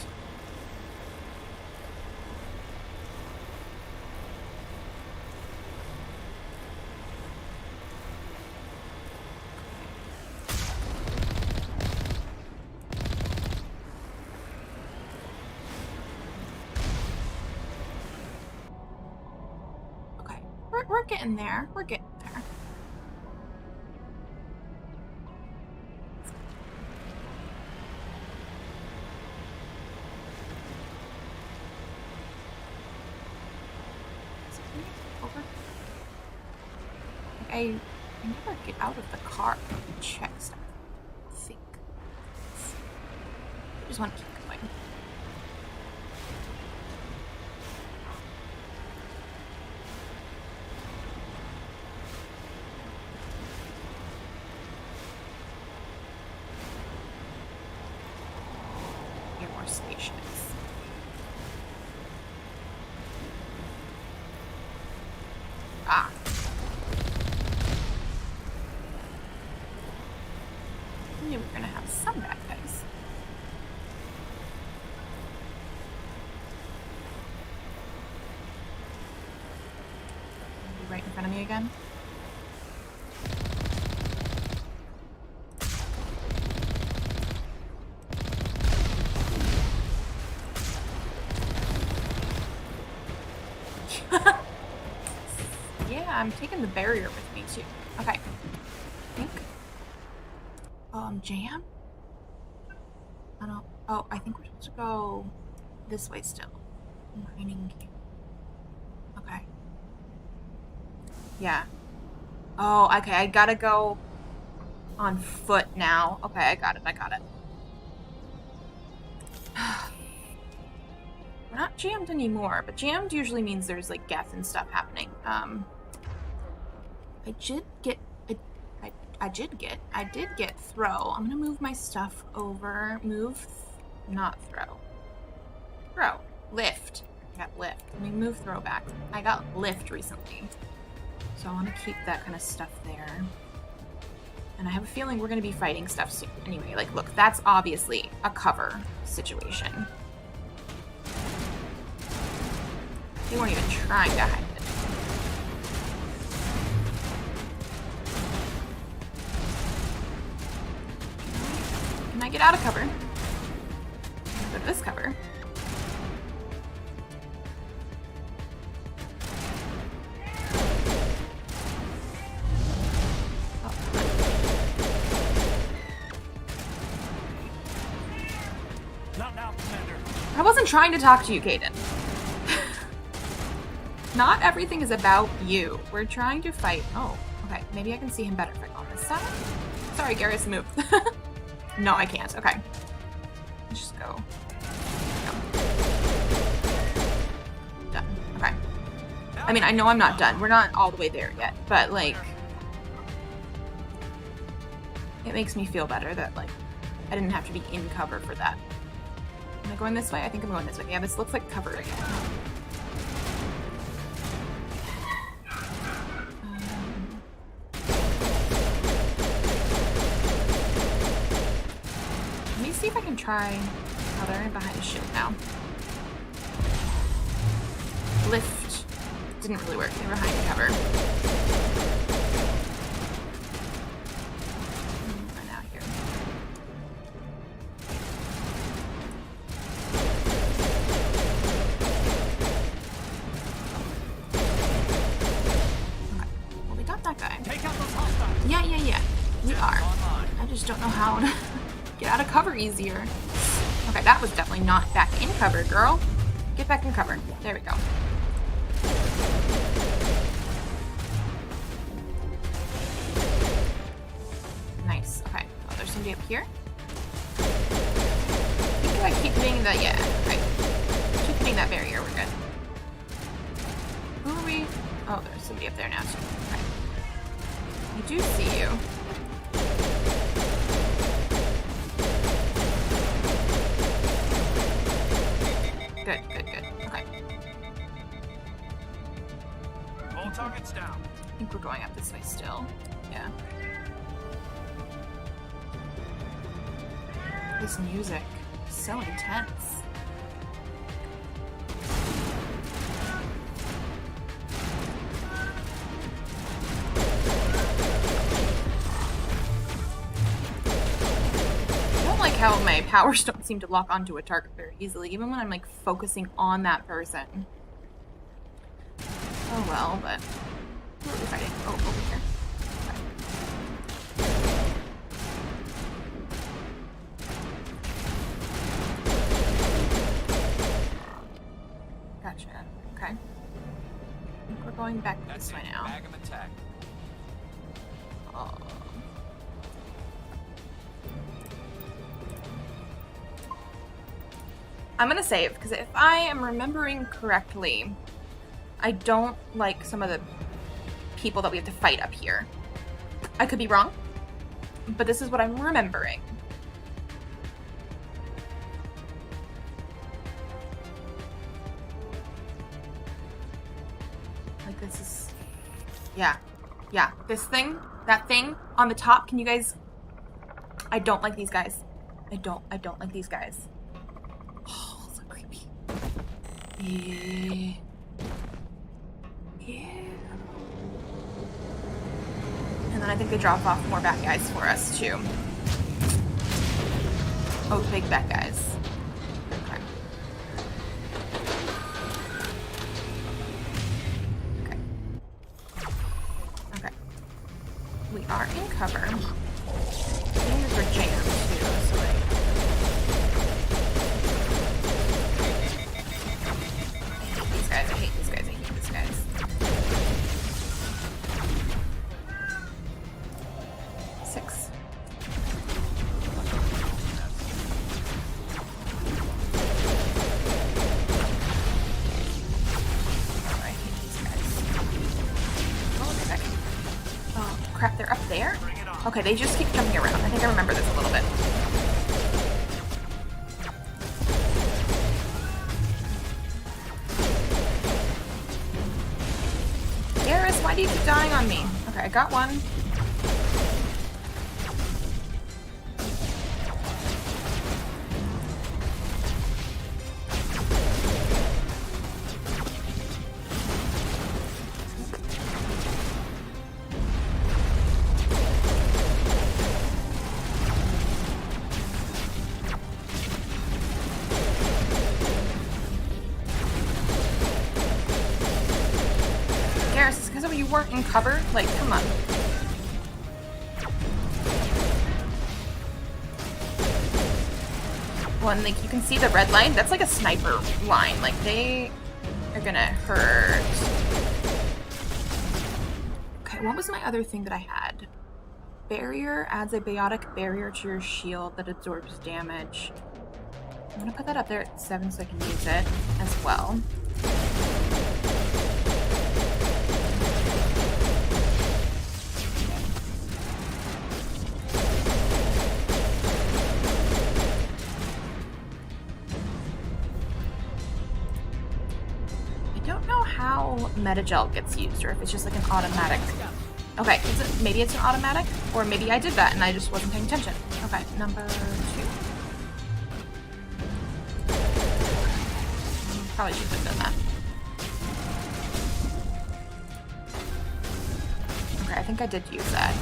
Okay. We're getting there. We're getting there. I never get out of the car and check stuff. I think. I just want to keep going. Here are more stations. Ah. I knew we were gonna have some bad guys. Right in front of me again. Yeah, I'm taking the barrier with me too. Okay. I think. Jam? I don't. Oh, I think we're supposed to go this way still. Mining camp. Okay. Yeah. Oh, okay. I gotta go on foot now. Okay, I got it. I got it. We're not jammed anymore, but jammed usually means there's like death and stuff happening. I did get throw. I'm gonna move my stuff over. Move, not throw. Throw. Lift. I got lift. Let me move throw back. I got lift recently. So I want to keep that kind of stuff there. And I have a feeling we're gonna be fighting stuff soon. Anyway, like, look, that's obviously a cover situation. They weren't even trying to hide it. Can I get out of cover? Go to this cover. Oh. Not now, Commander. I wasn't trying to talk to you, Kaden. Not everything is about you. We're trying to fight. Oh, okay. Maybe I can see him better if I go on this side. Sorry, Garrus, move. No, I can't. Okay. Let's just go. Done. Okay. I mean, I know I'm not done. We're not all the way there yet, but, like, it makes me feel better that, like, I didn't have to be in cover for that. Am I going this way? I think I'm going this way. Yeah, this looks like cover again. See if I can try. Oh, they're in behind a shield now. Lift didn't really work. They were behind cover. And now here. We are. I just don't know how to get out of cover easier. Okay, that was definitely not back in cover, girl. Get back in cover. There we go. Nice. Okay. Oh, there's somebody up here. I think if I keep hitting the... Yeah. Okay. Keep hitting that barrier. We're good. Who are we? Oh, there's somebody up there now, too. Okay. I do see you. Good, good, good. Okay. All targets down. I think we're going up this way still. Yeah. This music is so intense. I don't like how my powers don't seem to lock onto a target very easily, even when I'm like focusing on that person. Oh well, but who are we fighting? Oh, over here. Okay. Gotcha. Okay. I think we're going back this way now. Bag 'em attack. Oh. I'm gonna save, because if I am remembering correctly, I don't like some of the people that we have to fight up here. I could be wrong, but this is what I'm remembering. Like this is... Yeah. Yeah. This thing, that thing on the top, can you guys... I don't like these guys. I don't like these guys. Oh, so creepy. Yeah. Yeah. And then I think they drop off more bad guys for us, too. Oh, big bad guys. Okay. Okay. Okay. We are in cover. Things are jammed, too, so like... I hate these guys. I hate these guys. Six. Oh, I hate these guys. Oh, look at that. Oh, crap, they're up there? Okay, they just keep jumping around. I think I remember this a little bit. Why do you keep dying on me? Okay, I got one. You weren't in cover? Like, come on. Well, and like, you can see the red line. That's like a sniper line. Like, they are gonna hurt. Okay, what was my other thing that I had? Barrier adds a biotic barrier to your shield that absorbs damage. I'm gonna put that up there at 7 so I can use it as well. How Metagel gets used, or if it's just like an automatic. Okay, maybe it's an automatic, or maybe I did that and I just wasn't paying attention. Okay, number 2. Probably should have done that. Okay, I think I did use that.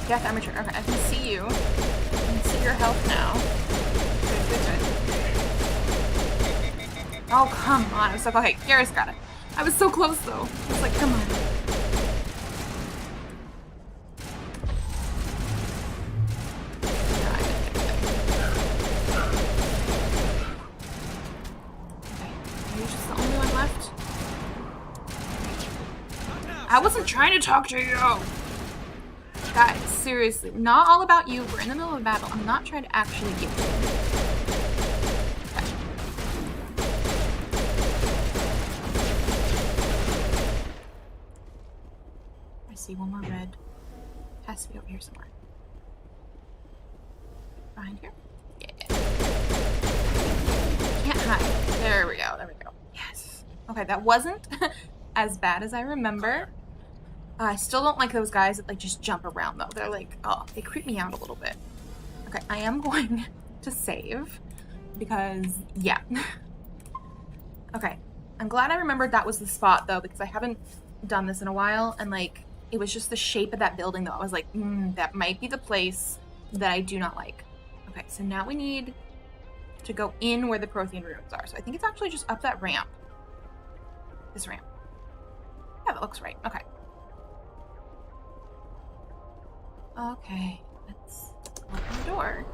Death Amateur. Okay, I can see you. I can see your health now. Good. Oh, come on. I was like, okay, Kiara's got it. I was so close, though. I was like, come on. I wasn't trying to talk to you! Guys, seriously, not all about you. We're in the middle of a battle. I'm not trying to actually get you. Okay. I see one more red. Has to be over here somewhere. Behind here? Yeah. Can't hide. There we go. There we go. Yes. Okay, that wasn't as bad as I remember. I still don't like those guys that like just jump around though. They're like, oh, they creep me out a little bit. Okay, I am going to save because yeah. Okay, I'm glad I remembered that was the spot though because I haven't done this in a while and like it was just the shape of that building though. I was like, that might be the place that I do not like. Okay, so now we need to go in where the Prothean ruins are. So I think it's actually just up that ramp. This ramp. Yeah, that looks right. Okay. Okay, let's open the door.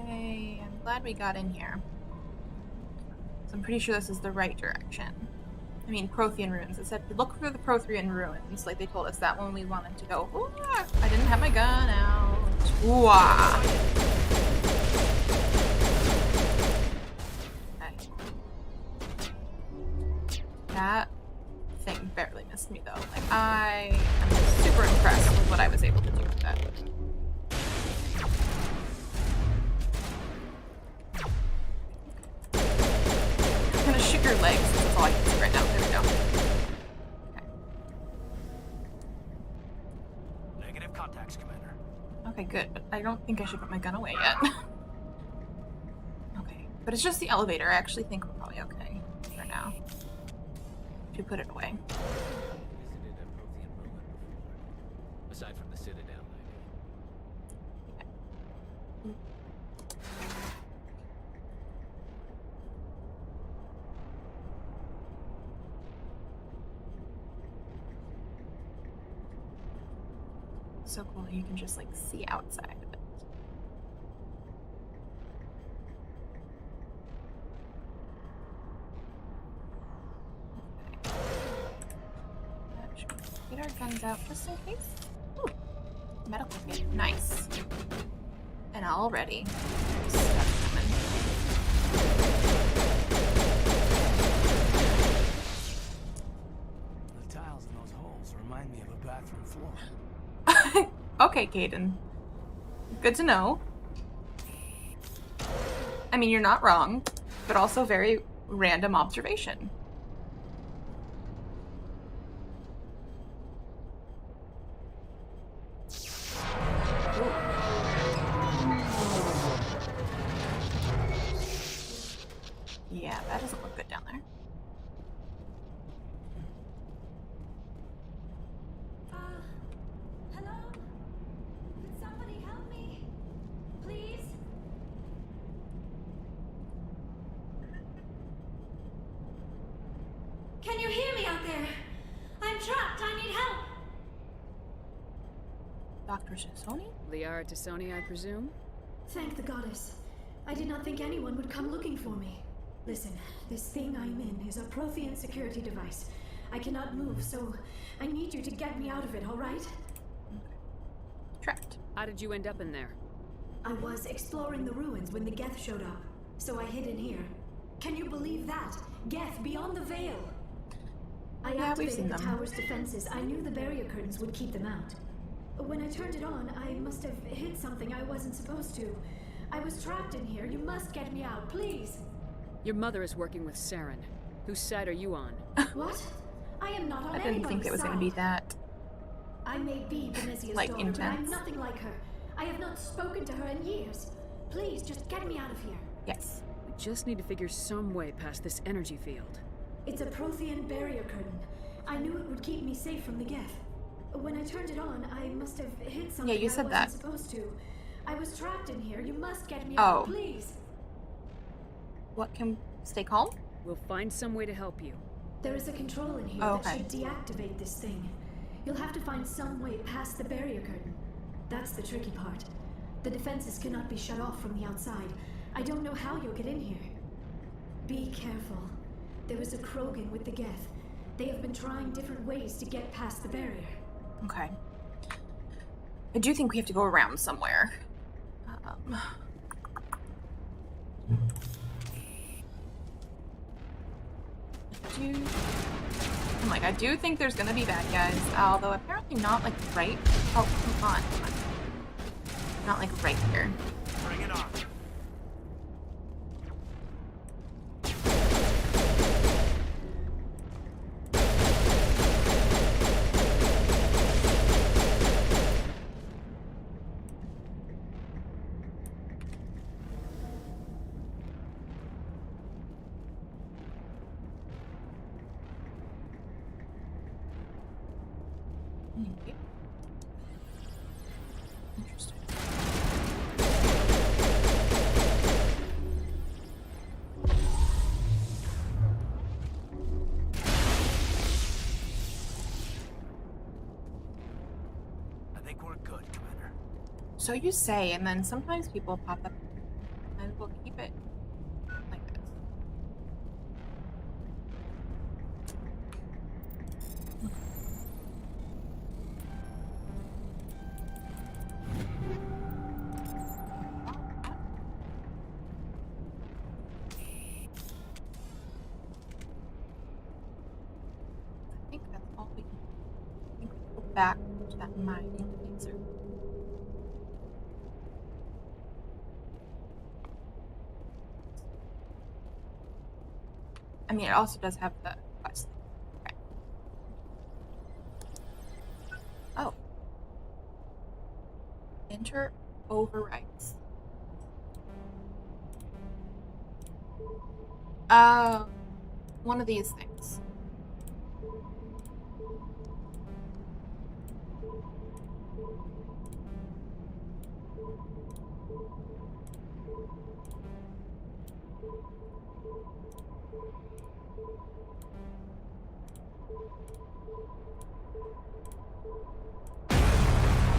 Yay, I'm glad we got in here. So I'm pretty sure this is the right direction. I mean, Prothean ruins. It said, look for the Prothean ruins. Like, they told us that when we wanted to go. Ooh, I didn't have my gun out. Ooh, that thing barely missed me though. Like I am super impressed with what I was able to do with that. I'm gonna shoot your legs because that's all I can see right now. There we go. Okay. Negative contacts, Commander. Okay, good, but I don't think I should put my gun away yet. Okay, but it's just the elevator. I actually think we're probably okay for now. To put it away. Visited a Prothean ruin before, aside from the Citadel. So cool, you can just like see outside of it. Get our guns out just in case. Ooh, medical kit. Nice. And already. Stuff coming. The tiles in those holes remind me of a bathroom floor. Okay, Caden. Good to know. I mean, you're not wrong, but also very random observation. Yeah, that doesn't look good down there. Hello? Could somebody help me? Please? Can you hear me out there? I'm trapped. I need help. Dr. Shisoni? Liara Tisoni, I presume? Thank the goddess. I did not think anyone would come looking for me. Listen, this thing I'm in is a Prothean security device. I cannot move, so I need you to get me out of it, all right? Trapped. How did you end up in there? I was exploring the ruins when the Geth showed up, so I hid in here. Can you believe that? Geth beyond the veil! I Yeah, we've seen activated the them. tower's defenses. I knew the barrier curtains would keep them out. When I turned it on, I must have hit something I wasn't supposed to. I was trapped in here. You must get me out, please! Your mother is working with Saren. Whose side are you on? What? I am not on I didn't think it was going to be that. I may be Benezia's Like, daughter, but I'm intense. nothing like her. I have not spoken to her in years. Please, just get me out of here. Yes. We just need to figure some way past this energy field. It's a Prothean barrier curtain. I knew it would keep me safe from the Geth. When I turned it on, I must have hit something you said I wasn't that. supposed to. I was trapped in here. You must get me Oh. out, please. What can... Stay calm? We'll find some way to help you. There is a control in here that should deactivate this thing. You'll have to find some way past the barrier curtain. That's the tricky part. The defenses cannot be shut off from the outside. I don't know how you'll get in here. Be careful. There is a Krogan with the Geth. They have been trying different ways to get past the barrier. Okay. I do think we have to go around somewhere. I do think there's gonna be bad guys, although apparently not like right. Oh, come on. Not like right here. Bring it on. Interesting. I think we're good, Commander. So you say, and then sometimes people pop up and we'll keep it like this. I think that's all we can. I think we go back to that mining laser. I mean, it also does have the quest. Okay. Oh. Enter overrides. One of these things.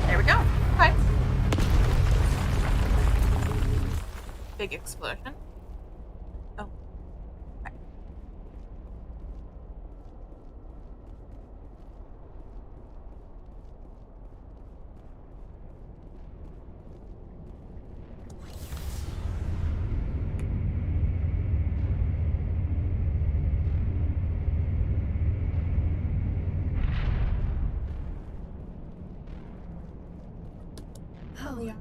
There we go. Okay. Big explosion. Oh. Okay. Oh, yeah.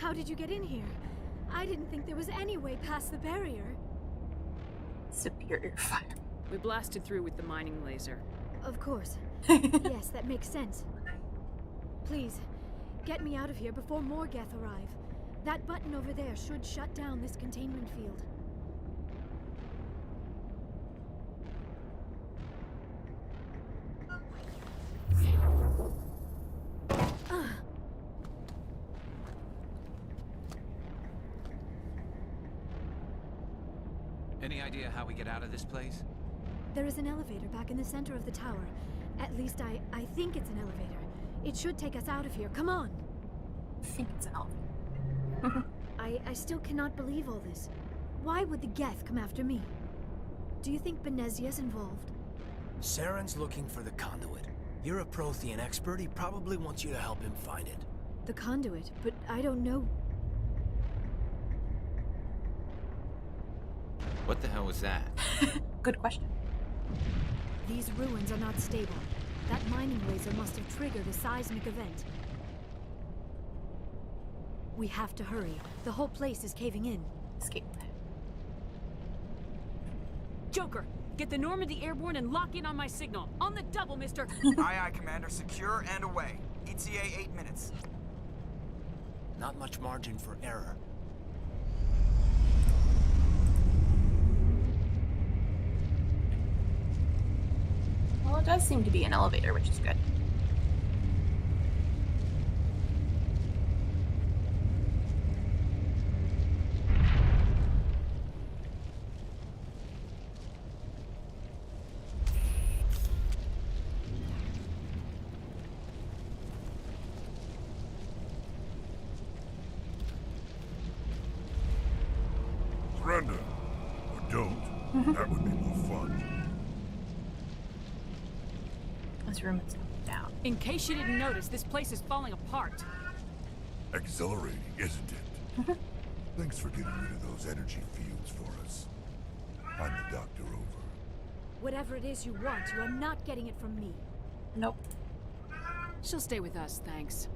how did you get in here? I didn't think there was any way past the barrier. Superior fire. We blasted through with the mining laser. Of course. Yes, that makes sense. Please, get me out of here before more Geth arrive. That button over there should shut down this containment field. Any idea how we get out of this place? There is an elevator back in the center of the tower. At least I think it's an elevator. It should take us out of here. Come on! I think it's an elephant. I still cannot believe all this. Why would the Geth come after me? Do you think Benezia's involved? Saren's looking for the conduit. You're a Prothean expert. He probably wants you to help him find it. The conduit, but I don't know. What the hell was that? Good question. These ruins are not stable. That mining laser must have triggered a seismic event. We have to hurry. The whole place is caving in. Escape. Joker, get the Normandy airborne and lock in on my signal. On the double, mister. Aye, aye, Commander. Secure and away. ETA 8 minutes. Not much margin for error. it does seem to be an elevator, which is good. Surrender. Or don't. That would be more fun. This room is down. In case you didn't notice, this place is falling apart. Exhilarating, isn't it? Thanks for getting rid of those energy fields for us. I'm the doctor over. Whatever it is you want, you are not getting it from me. Nope. She'll stay with us, thanks.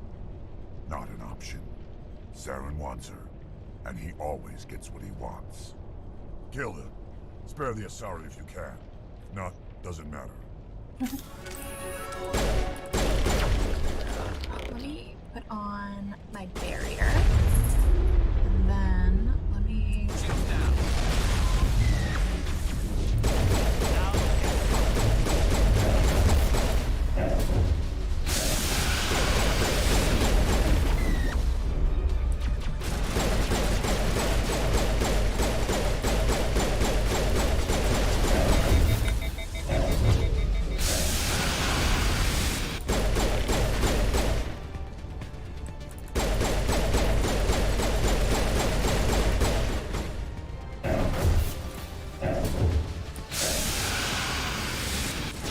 Not an option. Saren wants her, and he always gets what he wants. Kill him. Spare the Asari if you can. If not, doesn't matter. Let me put on my barrier. And then let me...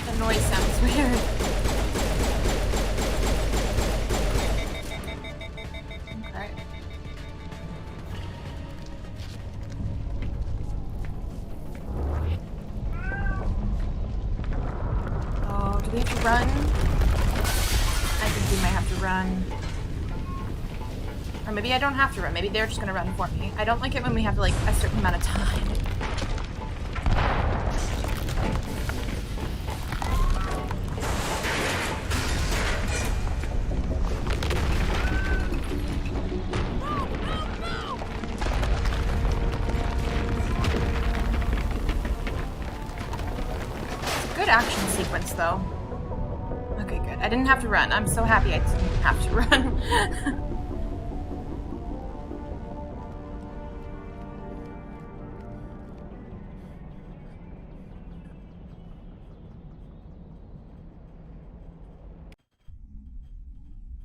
The noise sounds weird. Okay. Oh, do we have to run? I think we might have to run. Or maybe I don't have to run. Maybe they're just gonna run for me. I don't like it when we have like a certain amount of time. Good action sequence, though. Okay, good. I didn't have to run. I'm so happy I didn't have to run.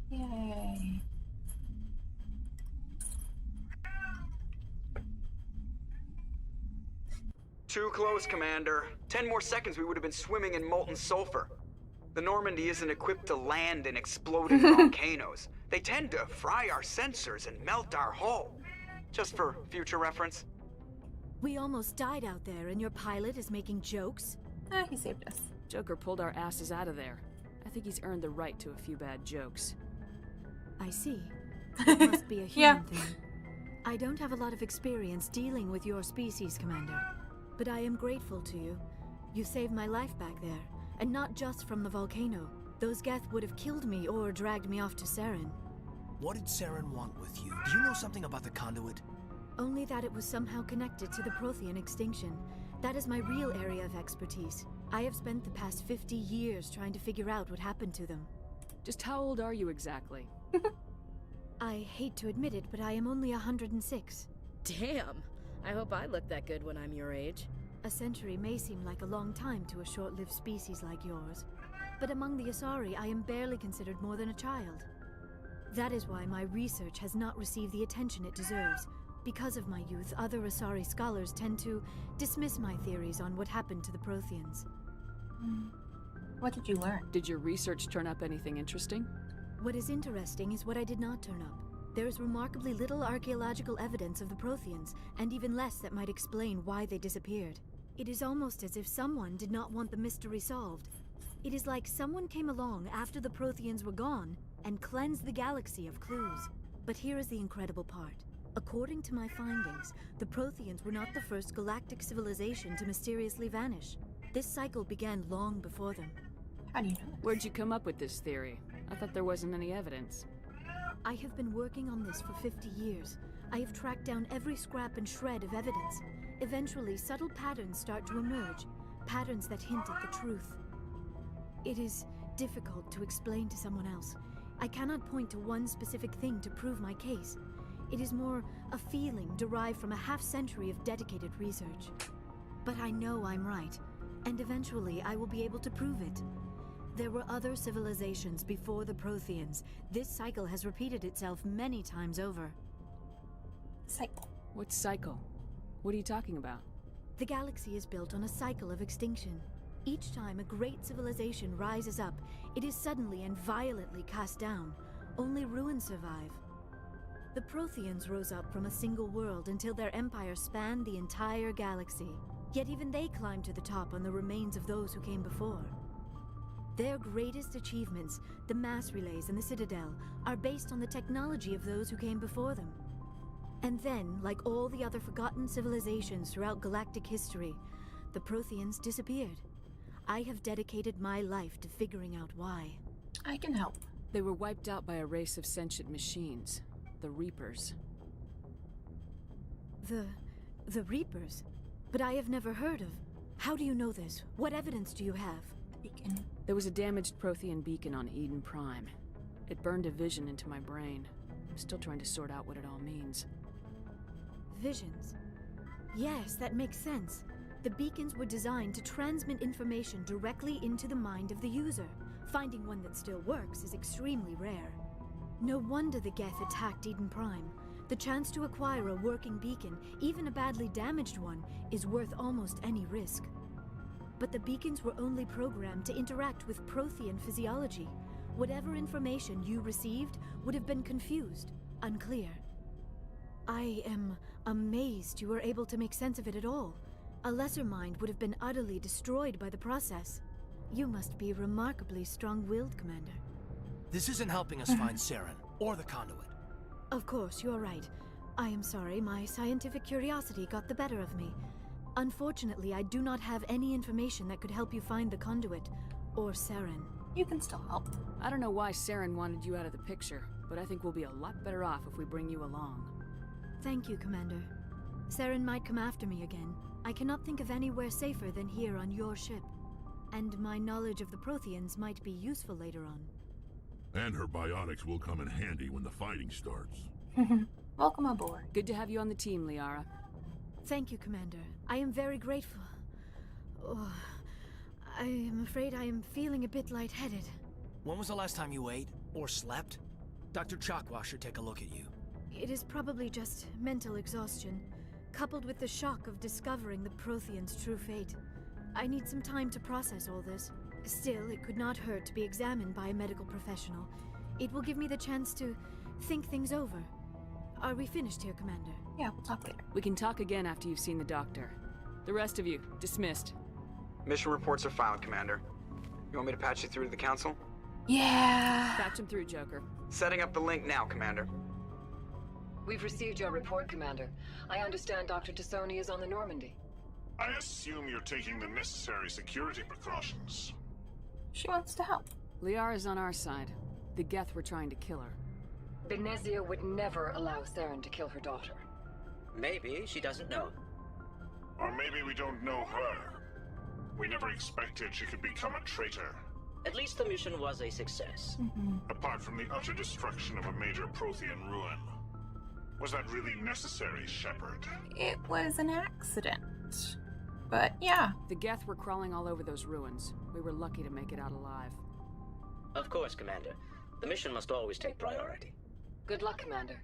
Yay. Too close, Commander. 10 more seconds we would have been swimming in molten sulfur. The Normandy isn't equipped to land in exploding volcanoes. They tend to fry our sensors and melt our hull. Just for future reference. We almost died out there, and your pilot is making jokes? He saved us. Joker pulled our asses out of there. I think he's earned the right to a few bad jokes. I see. It must be a human Yeah. thing. I don't have a lot of experience dealing with your species, Commander. But I am grateful to you. You saved my life back there, and not just from the volcano. Those Geth would have killed me or dragged me off to Saren. What did Saren want with you? Do you know something about the conduit? Only that it was somehow connected to the Prothean extinction. That is my real area of expertise. I have spent the past 50 years trying to figure out what happened to them. Just how old are you exactly? I hate to admit it, but I am only 106. Damn! I hope I look that good when I'm your age. A century may seem like a long time to a short-lived species like yours, but among the Asari, I am barely considered more than a child. That is why my research has not received the attention it deserves. Because of my youth, other Asari scholars tend to dismiss my theories on what happened to the Protheans. What did you learn? Did your research turn up anything interesting? What is interesting is what I did not turn up. There is remarkably little archaeological evidence of the Protheans, and even less that might explain why they disappeared. It is almost as if someone did not want the mystery solved. It is like someone came along after the Protheans were gone and cleansed the galaxy of clues. But here is the incredible part. According to my findings, the Protheans were not the first galactic civilization to mysteriously vanish. This cycle began long before them. How do you know this? Where'd you come up with this theory? I thought there wasn't any evidence. I have been working on this for 50 years. I have tracked down every scrap and shred of evidence. Eventually, subtle patterns start to emerge. Patterns that hint at the truth. It is difficult to explain to someone else. I cannot point to one specific thing to prove my case. It is more a feeling derived from a half-century of dedicated research. But I know I'm right, and eventually I will be able to prove it. There were other civilizations before the Protheans. This cycle has repeated itself many times over. Cycle. What cycle? What are you talking about? The galaxy is built on a cycle of extinction. Each time a great civilization rises up, it is suddenly and violently cast down. Only ruins survive. The Protheans rose up from a single world until their empire spanned the entire galaxy. Yet even they climbed to the top on the remains of those who came before. Their greatest achievements, the mass relays and the Citadel, are based on the technology of those who came before them. And then, like all the other forgotten civilizations throughout galactic history, the Protheans disappeared. I have dedicated my life to figuring out why. I can help. They were wiped out by a race of sentient machines. The Reapers. The Reapers? But I have never heard of. How do you know this? What evidence do you have? Beacon. There was a damaged Prothean beacon on Eden Prime. It burned a vision into my brain. I'm still trying to sort out what it all means. Visions. Yes, that makes sense. The beacons were designed to transmit information directly into the mind of the user. Finding one that still works is extremely rare. No wonder the Geth attacked Eden Prime. The chance to acquire a working beacon, even a badly damaged one, is worth almost any risk. But the beacons were only programmed to interact with Prothean physiology. Whatever information you received would have been confused, unclear. I am amazed you were able to make sense of it at all. A lesser mind would have been utterly destroyed by the process. You must be remarkably strong-willed, Commander. This isn't helping us find Saren, or the conduit. Of course, you're right. I am sorry, my scientific curiosity got the better of me. Unfortunately, I do not have any information that could help you find the conduit, or Saren. You can still help. I don't know why Saren wanted you out of the picture, but I think we'll be a lot better off if we bring you along. Thank you, Commander. Saren might come after me again. I cannot think of anywhere safer than here on your ship. And my knowledge of the Protheans might be useful later on. And her biotics will come in handy when the fighting starts. Welcome aboard. Good to have you on the team, Liara. Thank you, Commander. I am very grateful. Oh, I am afraid I am feeling a bit lightheaded. When was the last time you ate, or slept? Dr. Chakwa should take a look at you. It is probably just mental exhaustion, coupled with the shock of discovering the Protheans' true fate. I need some time to process all this. Still, it could not hurt to be examined by a medical professional. It will give me the chance to think things over. Are we finished here, Commander? Yeah, we'll talk later. We can talk again after you've seen the doctor. The rest of you, dismissed. Mission reports are filed, Commander. You want me to patch you through to the Council? Yeah. Patch him through, Joker. Setting up the link now, Commander. We've received your report, Commander. I understand Dr. Tassoni is on the Normandy. I assume you're taking the necessary security precautions. She wants to help. Liara's on our side. The Geth were trying to kill her. Benezia would never allow Saren to kill her daughter. Maybe she doesn't know. Or maybe we don't know her. We never expected she could become a traitor. At least the mission was a success. Apart from the utter destruction of a major Prothean ruin. Was that really necessary, Shepard? It was an accident. But yeah. The Geth were crawling all over those ruins. We were lucky to make it out alive. Of course, Commander. The mission must always take priority. Good luck, Commander.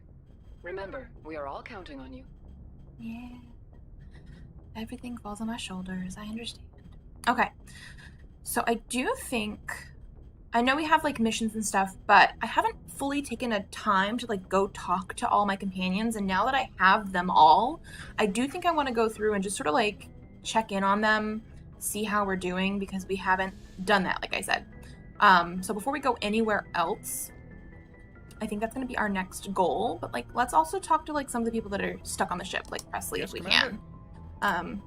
Remember, we are all counting on you. Yeah. Everything falls on my shoulders. I understand. Okay. So I do think... I know we have, like, missions and stuff, but I haven't fully taken a time to, like, go talk to all my companions, and now that I have them all, I do think I want to go through and just sort of, like, check in on them, see how we're doing, because we haven't done that, like I said. So before we go anywhere else, I think that's going to be our next goal, but, like, let's also talk to, like, some of the people that are stuck on the ship, like Presley, Yes, if we Commander. can.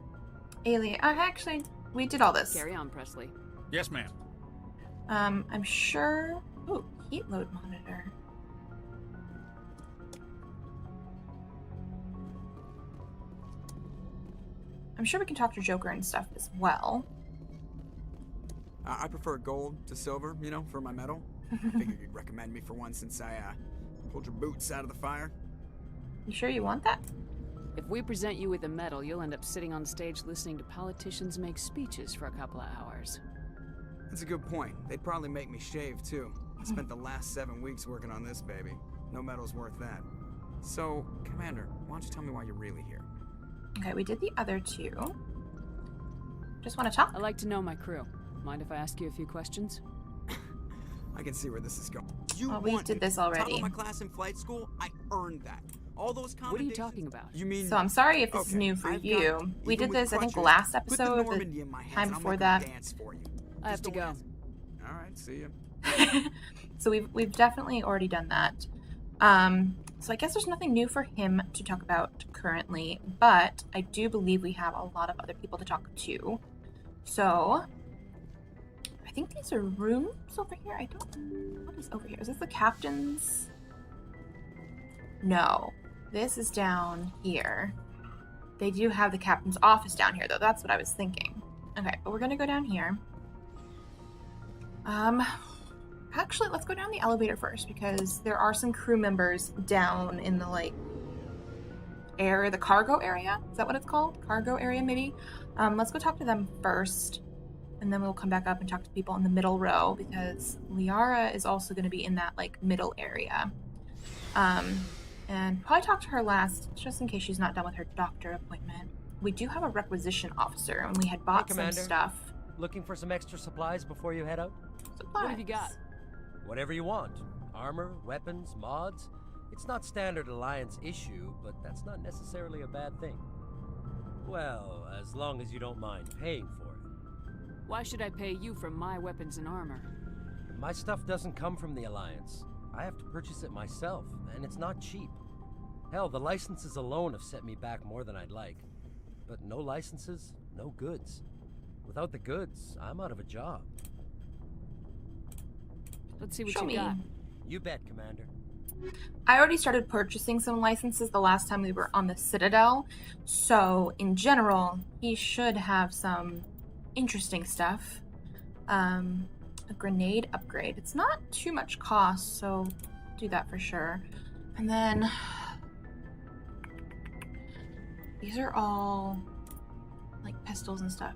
Ailey, actually, we did all this. Carry on, Presley. Yes, ma'am. I'm sure... Ooh, heat load monitor. I'm sure we can talk to Joker and stuff as well. I prefer gold to silver, you know, for my medal. I figured you'd recommend me for one since I pulled your boots out of the fire. You sure you want that? If we present you with a medal, you'll end up sitting on stage listening to politicians make speeches for a couple of hours. That's a good point. They'd probably make me shave, too. I spent the last 7 weeks working on this baby. No medal's worth that. So, Commander, why don't you tell me why you're really here? Okay, we did the other two. Just want to talk? I like to know my crew. Mind if I ask you a few questions? I can see where this is going. We did this already. Top of my class in flight school, I earned that. All those What are you talking about? You mean? So I'm sorry if this is new for you. We did this, I think, last episode, the time before that. I have to go. All right, see ya. So we've definitely already done that. So I guess there's nothing new for him to talk about currently, but I do believe we have a lot of other people to talk to. So I think these are rooms over here. I don't. What is over here? Is this the captain's? No, this is down here. They do have the captain's office down here, though. That's what I was thinking. Okay, but we're gonna go down here. Actually, let's go down the elevator first because there are some crew members down in the the cargo area. Is that what it's called? Cargo area, maybe. Let's go talk to them first, and then we'll come back up and talk to people in the middle row because Liara is also going to be in that middle area. And probably talk to her last, just in case she's not done with her doctor appointment. We do have a requisition officer, and we had bought some stuff. Looking for some extra supplies before you head out? Supplies. What have you got? Whatever you want. Armor, weapons, mods. It's not standard Alliance issue, but that's not necessarily a bad thing. Well, as long as you don't mind paying for it. Why should I pay you for my weapons and armor? My stuff doesn't come from the Alliance. I have to purchase it myself, and it's not cheap. Hell, the licenses alone have set me back more than I'd like. But no licenses, no goods. Without the goods, I'm out of a job. Let's see what you got. You bet, Commander. I already started purchasing some licenses the last time we were on the Citadel, so in general, he should have some interesting stuff. A grenade upgrade. It's not too much cost, so do that for sure. And then these are all pistols and stuff.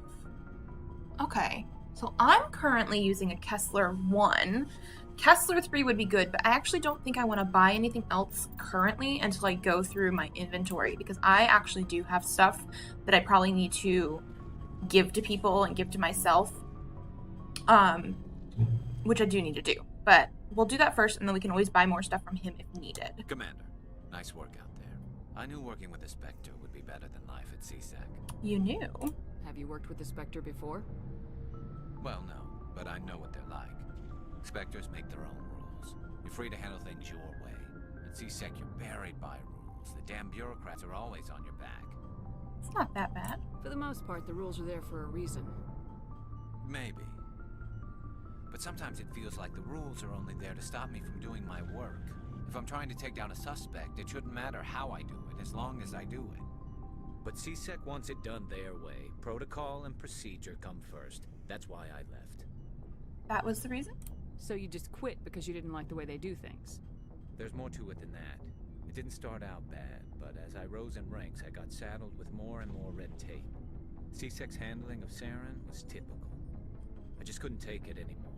Okay, so I'm currently using a Kessler 1. Kessler 3 would be good, but I actually don't think I want to buy anything else currently until I go through my inventory, because I actually do have stuff that I probably need to give to people and give to myself, which I do need to do. But we'll do that first, and then we can always buy more stuff from him if needed. Commander, nice work out there. I knew working with the Spectre would be better than life at CSEC. You knew? Have you worked with the Spectre before? Well, no, but I know what they're like. Spectres make their own rules. You're free to handle things your way. At CSEC, you're buried by rules. The damn bureaucrats are always on your back. It's not that bad. For the most part, the rules are there for a reason. Maybe. But sometimes it feels like the rules are only there to stop me from doing my work. If I'm trying to take down a suspect, it shouldn't matter how I do it, as long as I do it. But CSEC wants it done their way. Protocol and procedure come first. That's why I left. That was the reason? So you just quit because you didn't like the way they do things? There's more to it than that. It didn't start out bad, but as I rose in ranks, I got saddled with more and more red tape. CSEC's handling of Saren was typical. I just couldn't take it anymore.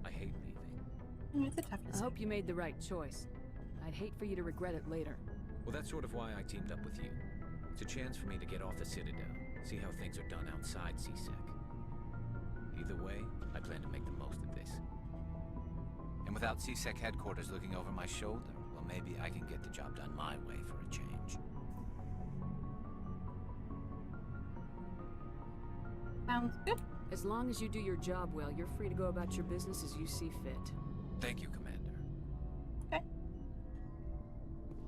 I hate leaving. It's a tough decision. I hope you made the right choice. I'd hate for you to regret it later. Well, that's sort of why I teamed up with you. It's a chance for me to get off the Citadel, see how things are done outside CSEC. Either way, I plan to make the most of this. And without CSEC headquarters looking over my shoulder, well, maybe I can get the job done my way for a change. Sounds good. As long as you do your job well, you're free to go about your business as you see fit. Thank you, Commander. Okay.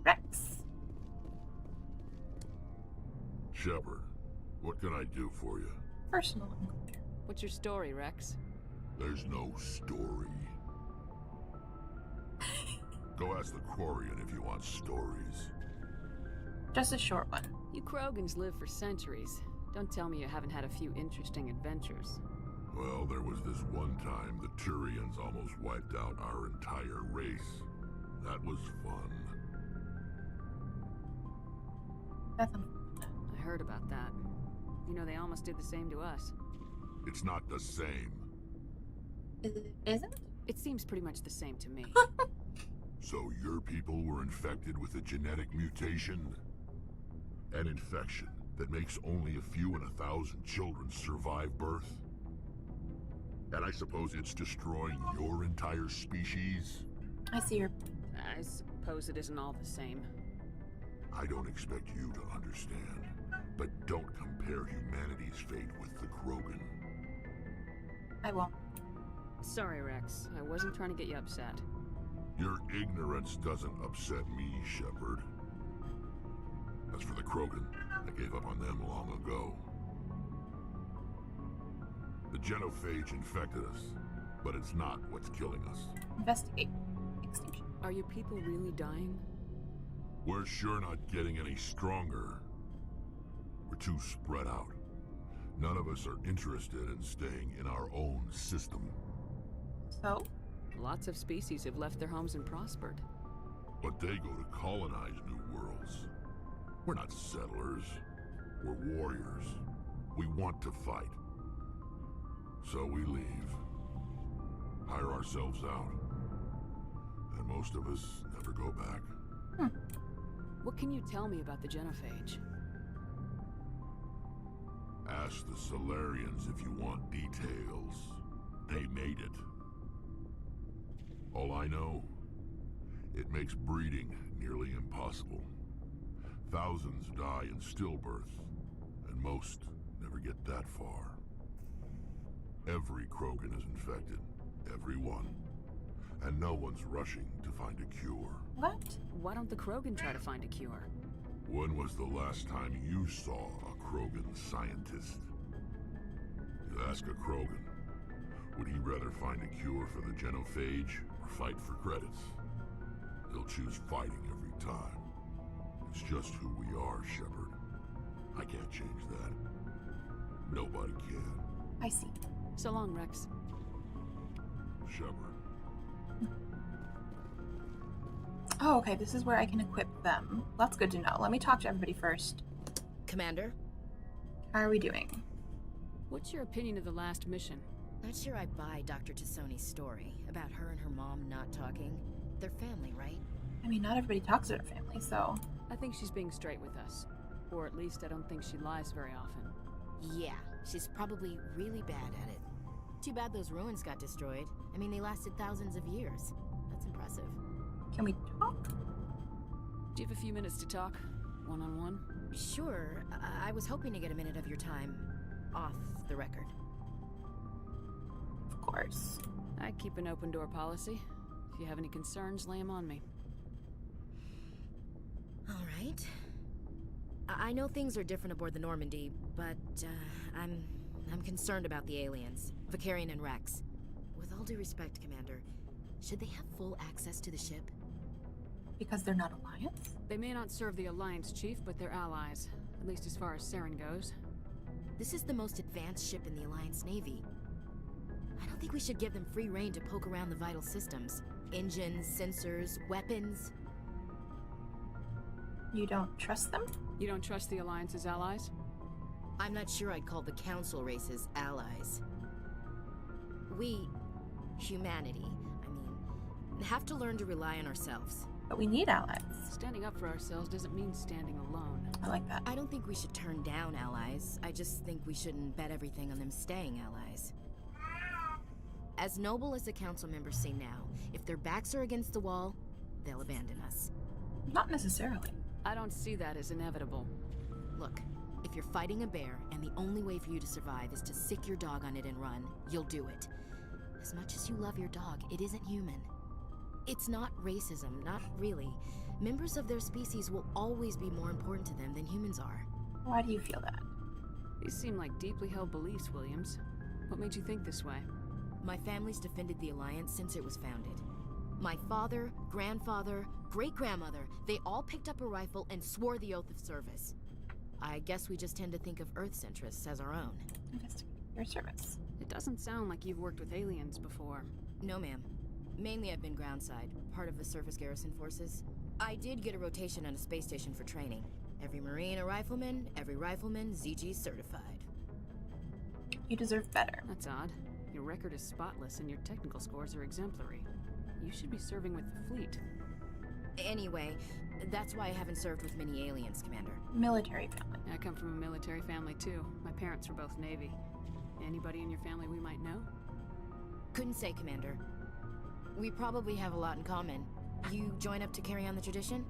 Rex. Shepard, what can I do for you? Personal. What's your story, Rex? There's no story. Go ask the Quarian if you want stories. Just a short one. You Krogans live for centuries. Don't tell me you haven't had a few interesting adventures. Well, there was this one time the Turians almost wiped out our entire race. That was fun. That's unfortunate. I heard about that. You know, they almost did the same to us. It's not the same. Isn't? It seems pretty much the same to me. So your people were infected with a genetic mutation? An infection that makes only a few in 1,000 children survive birth? And I suppose it's destroying your entire species? I see your... I suppose it isn't all the same. I don't expect you to understand, but don't compare humanity's fate with the Krogan. I won't. Sorry, Rex. I wasn't trying to get you upset. Your ignorance doesn't upset me, Shepard. As for the Krogan, I gave up on them long ago. The genophage infected us, but it's not what's killing us. Investigate. Extinction. Are your people really dying? We're sure not getting any stronger. We're too spread out. None of us are interested in staying in our own system. So? Lots of species have left their homes and prospered. But they go to colonize new worlds. We're not settlers. We're warriors. We want to fight. So we leave. Hire ourselves out. And most of us never go back. What can you tell me about the genophage? Ask the Solarians if you want details. They made it. All I know, it makes breeding nearly impossible. Thousands die in stillbirth, and most never get that far. Every Krogan is infected. Every one. And no one's rushing to find a cure. What? Why don't the Krogan try to find a cure? When was the last time you saw a Krogan scientist? You ask a Krogan, would he rather find a cure for the genophage or fight for credits? He'll choose fighting every time. It's just who we are, Shepard. I can't change that. Nobody can. I see. So long, Rex. Shepard. Oh, okay. This is where I can equip them. That's good to know. Let me talk to everybody first. Commander? How are we doing? What's your opinion of the last mission? Not sure I buy Dr. Tassoni's story about her and her mom not talking. They're family, right? I mean, not everybody talks to their family, so... I think she's being straight with us. Or at least I don't think she lies very often. Yeah, she's probably really bad at it. Too bad those ruins got destroyed. I mean, they lasted thousands of years. That's impressive. Can we talk? Do you have a few minutes to talk? One-on-one? Sure. I was hoping to get a minute of your time off the record. Of course. I keep an open door policy. If you have any concerns, lay them on me. All right. I know things are different aboard the Normandy, but I'm concerned about the aliens, Vicarian and Rex. With all due respect, Commander, should they have full access to the ship? Because they're not Alliance? They may not serve the Alliance, Chief, but they're allies. At least as far as Saren goes. This is the most advanced ship in the Alliance Navy. I don't think we should give them free rein to poke around the vital systems. Engines, sensors, weapons. You don't trust them? You don't trust the Alliance's allies? I'm not sure I'd call the Council races allies. We, humanity, have to learn to rely on ourselves. But we need allies. Standing up for ourselves doesn't mean standing alone. I like that. I don't think we should turn down allies. I just think we shouldn't bet everything on them staying allies. As noble as the council members say now, if their backs are against the wall, they'll abandon us. Not necessarily. I don't see that as inevitable. Look, if you're fighting a bear and the only way for you to survive is to sick your dog on it and run, you'll do it. As much as you love your dog, it isn't human. It's not racism, not really. Members of their species will always be more important to them than humans are. Why do you feel that? These seem like deeply held beliefs, Williams. What made you think this way? My family's defended the Alliance since it was founded. My father, grandfather, great-grandmother, they all picked up a rifle and swore the oath of service. I guess we just tend to think of Earth-centrists as our own. Investigate your service. It doesn't sound like you've worked with aliens before. No, ma'am. Mainly I've been groundside, part of the surface garrison forces. I did get a rotation on a space station for training. Every Marine a rifleman, every rifleman ZG certified. You deserve better. That's odd. Your record is spotless and your technical scores are exemplary. You should be serving with the fleet. Anyway, that's why I haven't served with many aliens, Commander. Military family. I come from a military family too. My parents were both Navy. Anybody in your family we might know? Couldn't say, Commander. We probably have a lot in common. You join up to carry on the tradition?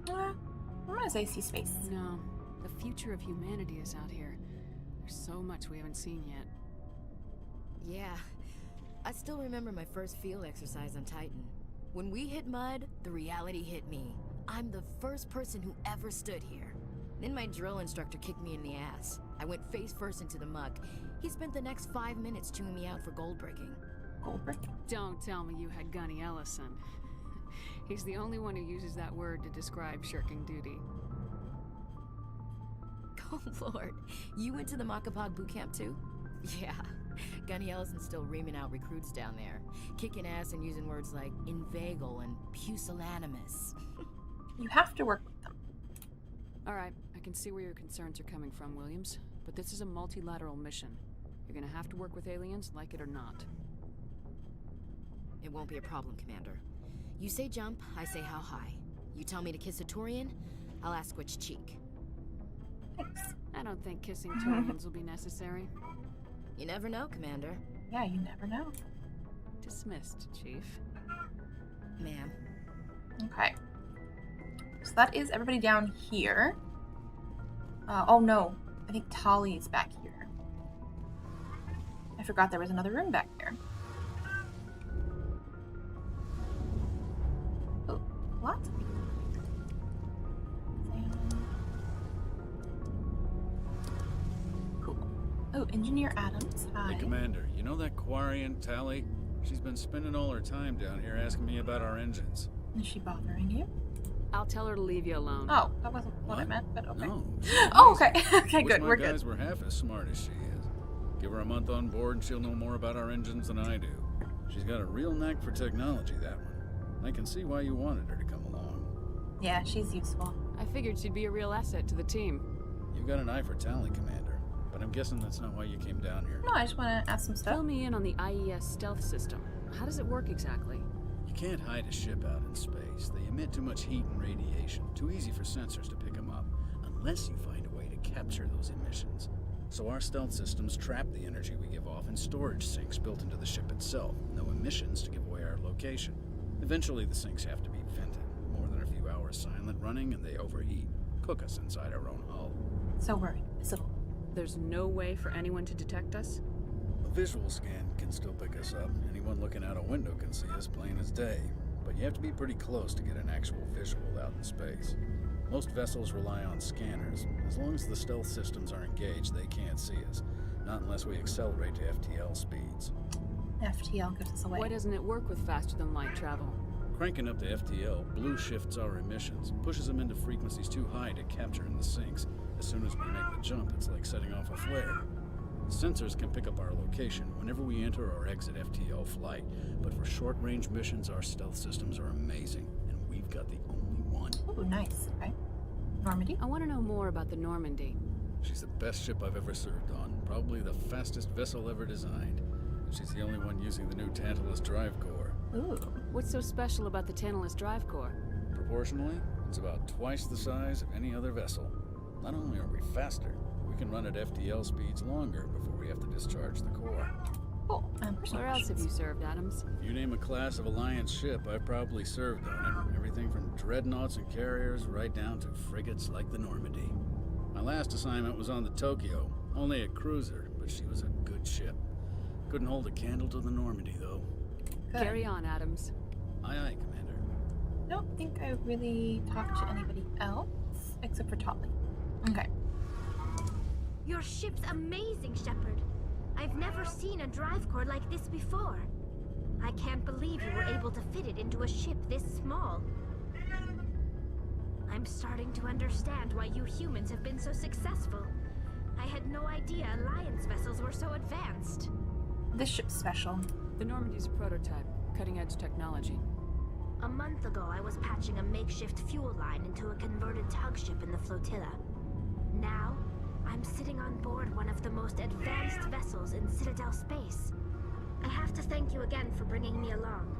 I'm gonna say sea space. No. The future of humanity is out here. There's so much we haven't seen yet. Yeah. I still remember my first field exercise on Titan. When we hit mud, the reality hit me. I'm the first person who ever stood here. Then my drill instructor kicked me in the ass. I went face first into the muck. He spent the next 5 minutes chewing me out for gold bricking. Gold bricking? Don't tell me you had Gunny Ellison. He's the only one who uses that word to describe shirking duty. Oh lord, you went to the Makapog boot camp too? Yeah, Gunny Ellison's still reaming out recruits down there. Kicking ass and using words like inveigle and pusillanimous. You have to work with them. Alright, I can see where your concerns are coming from, Williams. But this is a multilateral mission. You're gonna have to work with aliens, like it or not. It won't be a problem, Commander. You say jump, I say how high. You tell me to kiss a Turian, I'll ask which cheek. Thanks. I don't think kissing Turians will be necessary. You never know, Commander. Yeah, you never know. Dismissed, Chief. Ma'am. Okay. So that is everybody down here. Oh no. I think Tali's back here. I forgot there was another room back here. Oh, what? Cool. Oh, Engineer Adams. Hi. Hey, Commander, you know that Quarian, Tali? She's been spending all her time down here asking me about our engines. Is she bothering you? I'll tell her to leave you alone. Oh, that wasn't what I meant, but okay. No. Oh, okay. Okay, Wish good. my We're guys good. were half as smart as she is. Give her a month on board and she'll know more about our engines than I do. She's got a real knack for technology, that one. I can see why you wanted her to come along. Yeah, she's useful. I figured she'd be a real asset to the team. You've got an eye for Tali, Commander. But I'm guessing that's not why you came down here. No, I just want to ask some stuff. Fill me in on the IES stealth system. How does it work exactly? You can't hide a ship out in space. They emit too much heat and radiation. Too easy for sensors to pick them up. Unless you find a way to capture those emissions. So our stealth systems trap the energy we give off in storage sinks built into the ship itself. No emissions to give away our location. Eventually the sinks have to be vented. More than a few hours silent running and they overheat. Cook us inside our own hull. So we're invisible. There's no way for anyone to detect us? A visual scan can still pick us up. Anyone looking out a window can see us plain as day. But you have to be pretty close to get an actual visual out in space. Most vessels rely on scanners. As long as the stealth systems are engaged, they can't see us. Not unless we accelerate to FTL speeds. FTL gives us away. Why doesn't it work with faster than light travel? Cranking up to FTL, blue shifts our emissions, pushes them into frequencies too high to capture in the sinks. As soon as we make the jump, it's like setting off a flare. Sensors can pick up our location whenever we enter or exit FTL flight, but for short-range missions, our stealth systems are amazing, and we've got the only one. Ooh, nice. Okay. Normandy? I want to know more about the Normandy. She's the best ship I've ever served on, probably the fastest vessel ever designed. She's the only one using the new Tantalus drive core. Ooh. What's so special about the Tantalus drive core? Proportionally, it's about twice the size of any other vessel. Not only are we faster, we can run at FTL speeds longer before we have to discharge the core. Cool. Where else have you served, Adams? If you name a class of Alliance ship, I've probably served on it. Everything from dreadnoughts and carriers right down to frigates like the Normandy. My last assignment was on the Tokyo, only a cruiser, but she was a good ship. Couldn't hold a candle to the Normandy, though. Good. Carry on, Adams. Aye, aye, Commander. I don't think I really talked to anybody else, except for Tali. Okay. Your ship's amazing, Shepard. I've never seen a drive core like this before. I can't believe you were able to fit it into a ship this small. I'm starting to understand why you humans have been so successful. I had no idea Alliance vessels were so advanced. This ship's special. The Normandy's a prototype, cutting-edge technology. A month ago, I was patching a makeshift fuel line into a converted tug ship in the flotilla. Now, I'm sitting on board one of the most advanced vessels in Citadel space. I have to thank you again for bringing me along.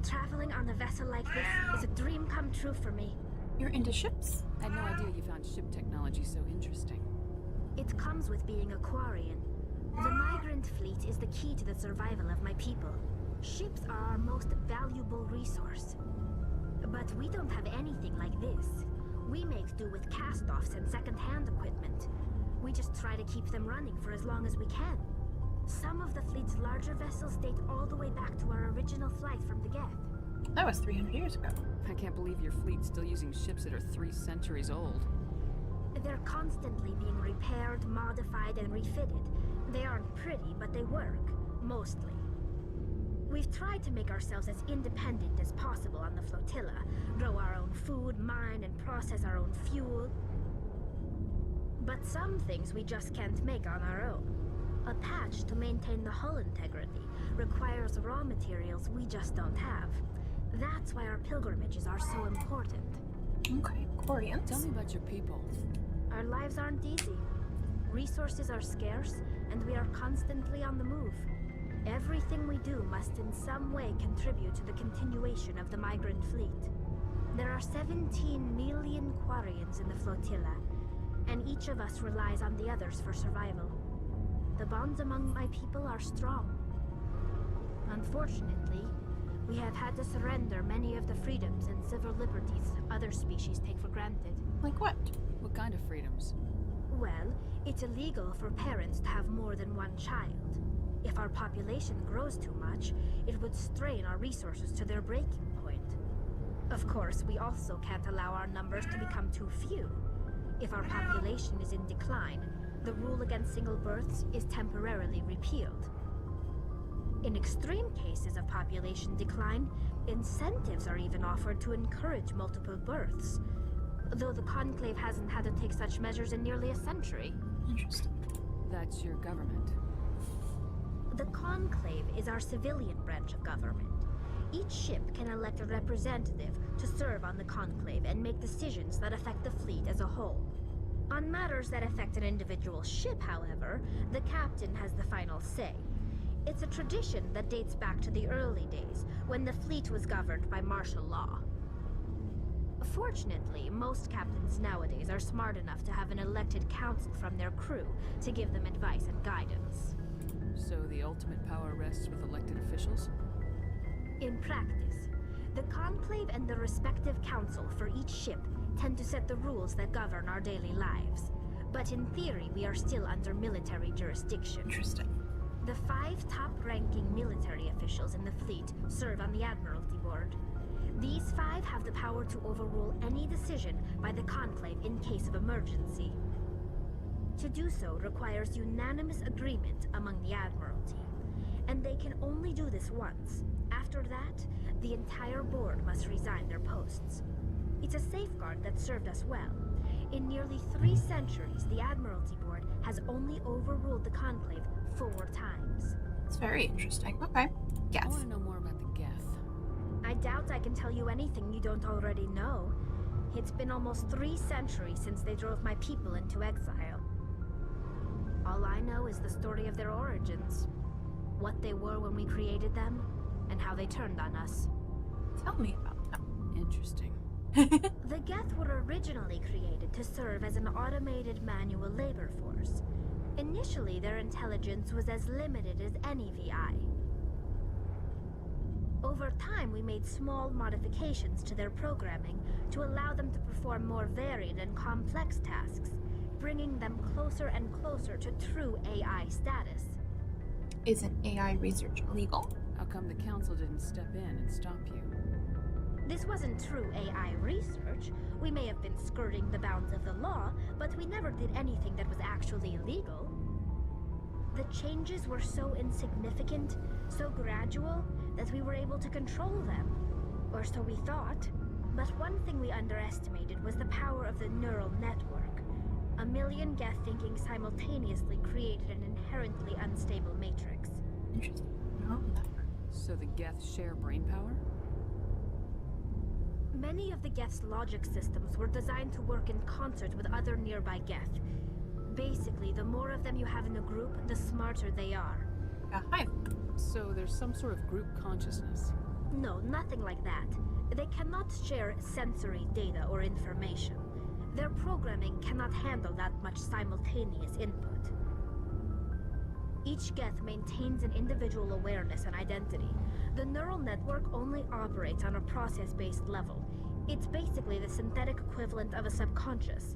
Traveling on a vessel like this is a dream come true for me. You're into ships? I had no idea you found ship technology so interesting. It comes with being a Quarian. The migrant fleet is the key to the survival of my people. Ships are our most valuable resource. But we don't have anything like this. We make do with cast-offs and second-hand equipment. We just try to keep them running for as long as we can. Some of the fleet's larger vessels date all the way back to our original flight from the Geth. That was 300 years ago. I can't believe your fleet's still using ships that are 3 centuries old. They're constantly being repaired, modified, and refitted. They aren't pretty, but they work. Mostly. We've tried to make ourselves as independent as possible on the flotilla. Grow our own food, mine, and process our own fuel. But some things we just can't make on our own. A patch to maintain the hull integrity requires raw materials we just don't have. That's why our pilgrimages are so important. Okay, Quarians. Tell me about your people. Our lives aren't easy. Resources are scarce, and we are constantly on the move. Everything we do must in some way contribute to the continuation of the migrant fleet. There are 17 million Quarians in the flotilla, and each of us relies on the others for survival. The bonds among my people are strong. Unfortunately, we have had to surrender many of the freedoms and civil liberties other species take for granted. Like what? What kind of freedoms? Well, it's illegal for parents to have more than one child. If our population grows too much, it would strain our resources to their breaking point. Of course, we also can't allow our numbers to become too few. If our population is in decline, the rule against single births is temporarily repealed. In extreme cases of population decline, incentives are even offered to encourage multiple births, though the Conclave hasn't had to take such measures in nearly a century. Interesting. That's your government. The Conclave is our civilian branch of government. Each ship can elect a representative to serve on the Conclave and make decisions that affect the fleet as a whole. On matters that affect an individual ship, however, the captain has the final say. It's a tradition that dates back to the early days, when the fleet was governed by martial law. Fortunately, most captains nowadays are smart enough to have an elected council from their crew to give them advice and guidance. So the ultimate power rests with elected officials? In practice, the Conclave and the respective council for each ship tend to set the rules that govern our daily lives. But in theory, we are still under military jurisdiction. Interesting. The 5 top-ranking military officials in the fleet serve on the Admiralty Board. These 5 have the power to overrule any decision by the Conclave in case of emergency. To do so requires unanimous agreement among the Admiralty, and they can only do this once. After that, the entire board must resign their posts. It's a safeguard that served us well. In nearly 3 centuries, the Admiralty Board has only overruled the Conclave 4 times. It's very interesting. Okay. Yes. I want to know more about the Geth. I doubt I can tell you anything you don't already know. It's been almost 3 centuries since they drove my people into exile. All I know is the story of their origins. What they were when we created them, and how they turned on us. Tell me about them. Interesting. The Geth were originally created to serve as an automated manual labor force. Initially, their intelligence was as limited as any VI. Over time, we made small modifications to their programming to allow them to perform more varied and complex tasks, bringing them closer and closer to true AI status. Isn't AI research illegal? How come the council didn't step in and stop you? This wasn't true AI research. We may have been skirting the bounds of the law, but we never did anything that was actually illegal. The changes were so insignificant, so gradual, that we were able to control them. Or so we thought. But one thing we underestimated was the power of the neural network. A million Geth thinking simultaneously created an inherently unstable matrix. Interesting. No, So the Geth share brainpower? Many of the Geth's logic systems were designed to work in concert with other nearby Geth. Basically, the more of them you have in a group, the smarter they are. Hi. So there's some sort of group consciousness? No, nothing like that. They cannot share sensory data or information. Their programming cannot handle that much simultaneous input. Each Geth maintains an individual awareness and identity. The neural network only operates on a process-based level. It's basically the synthetic equivalent of a subconscious.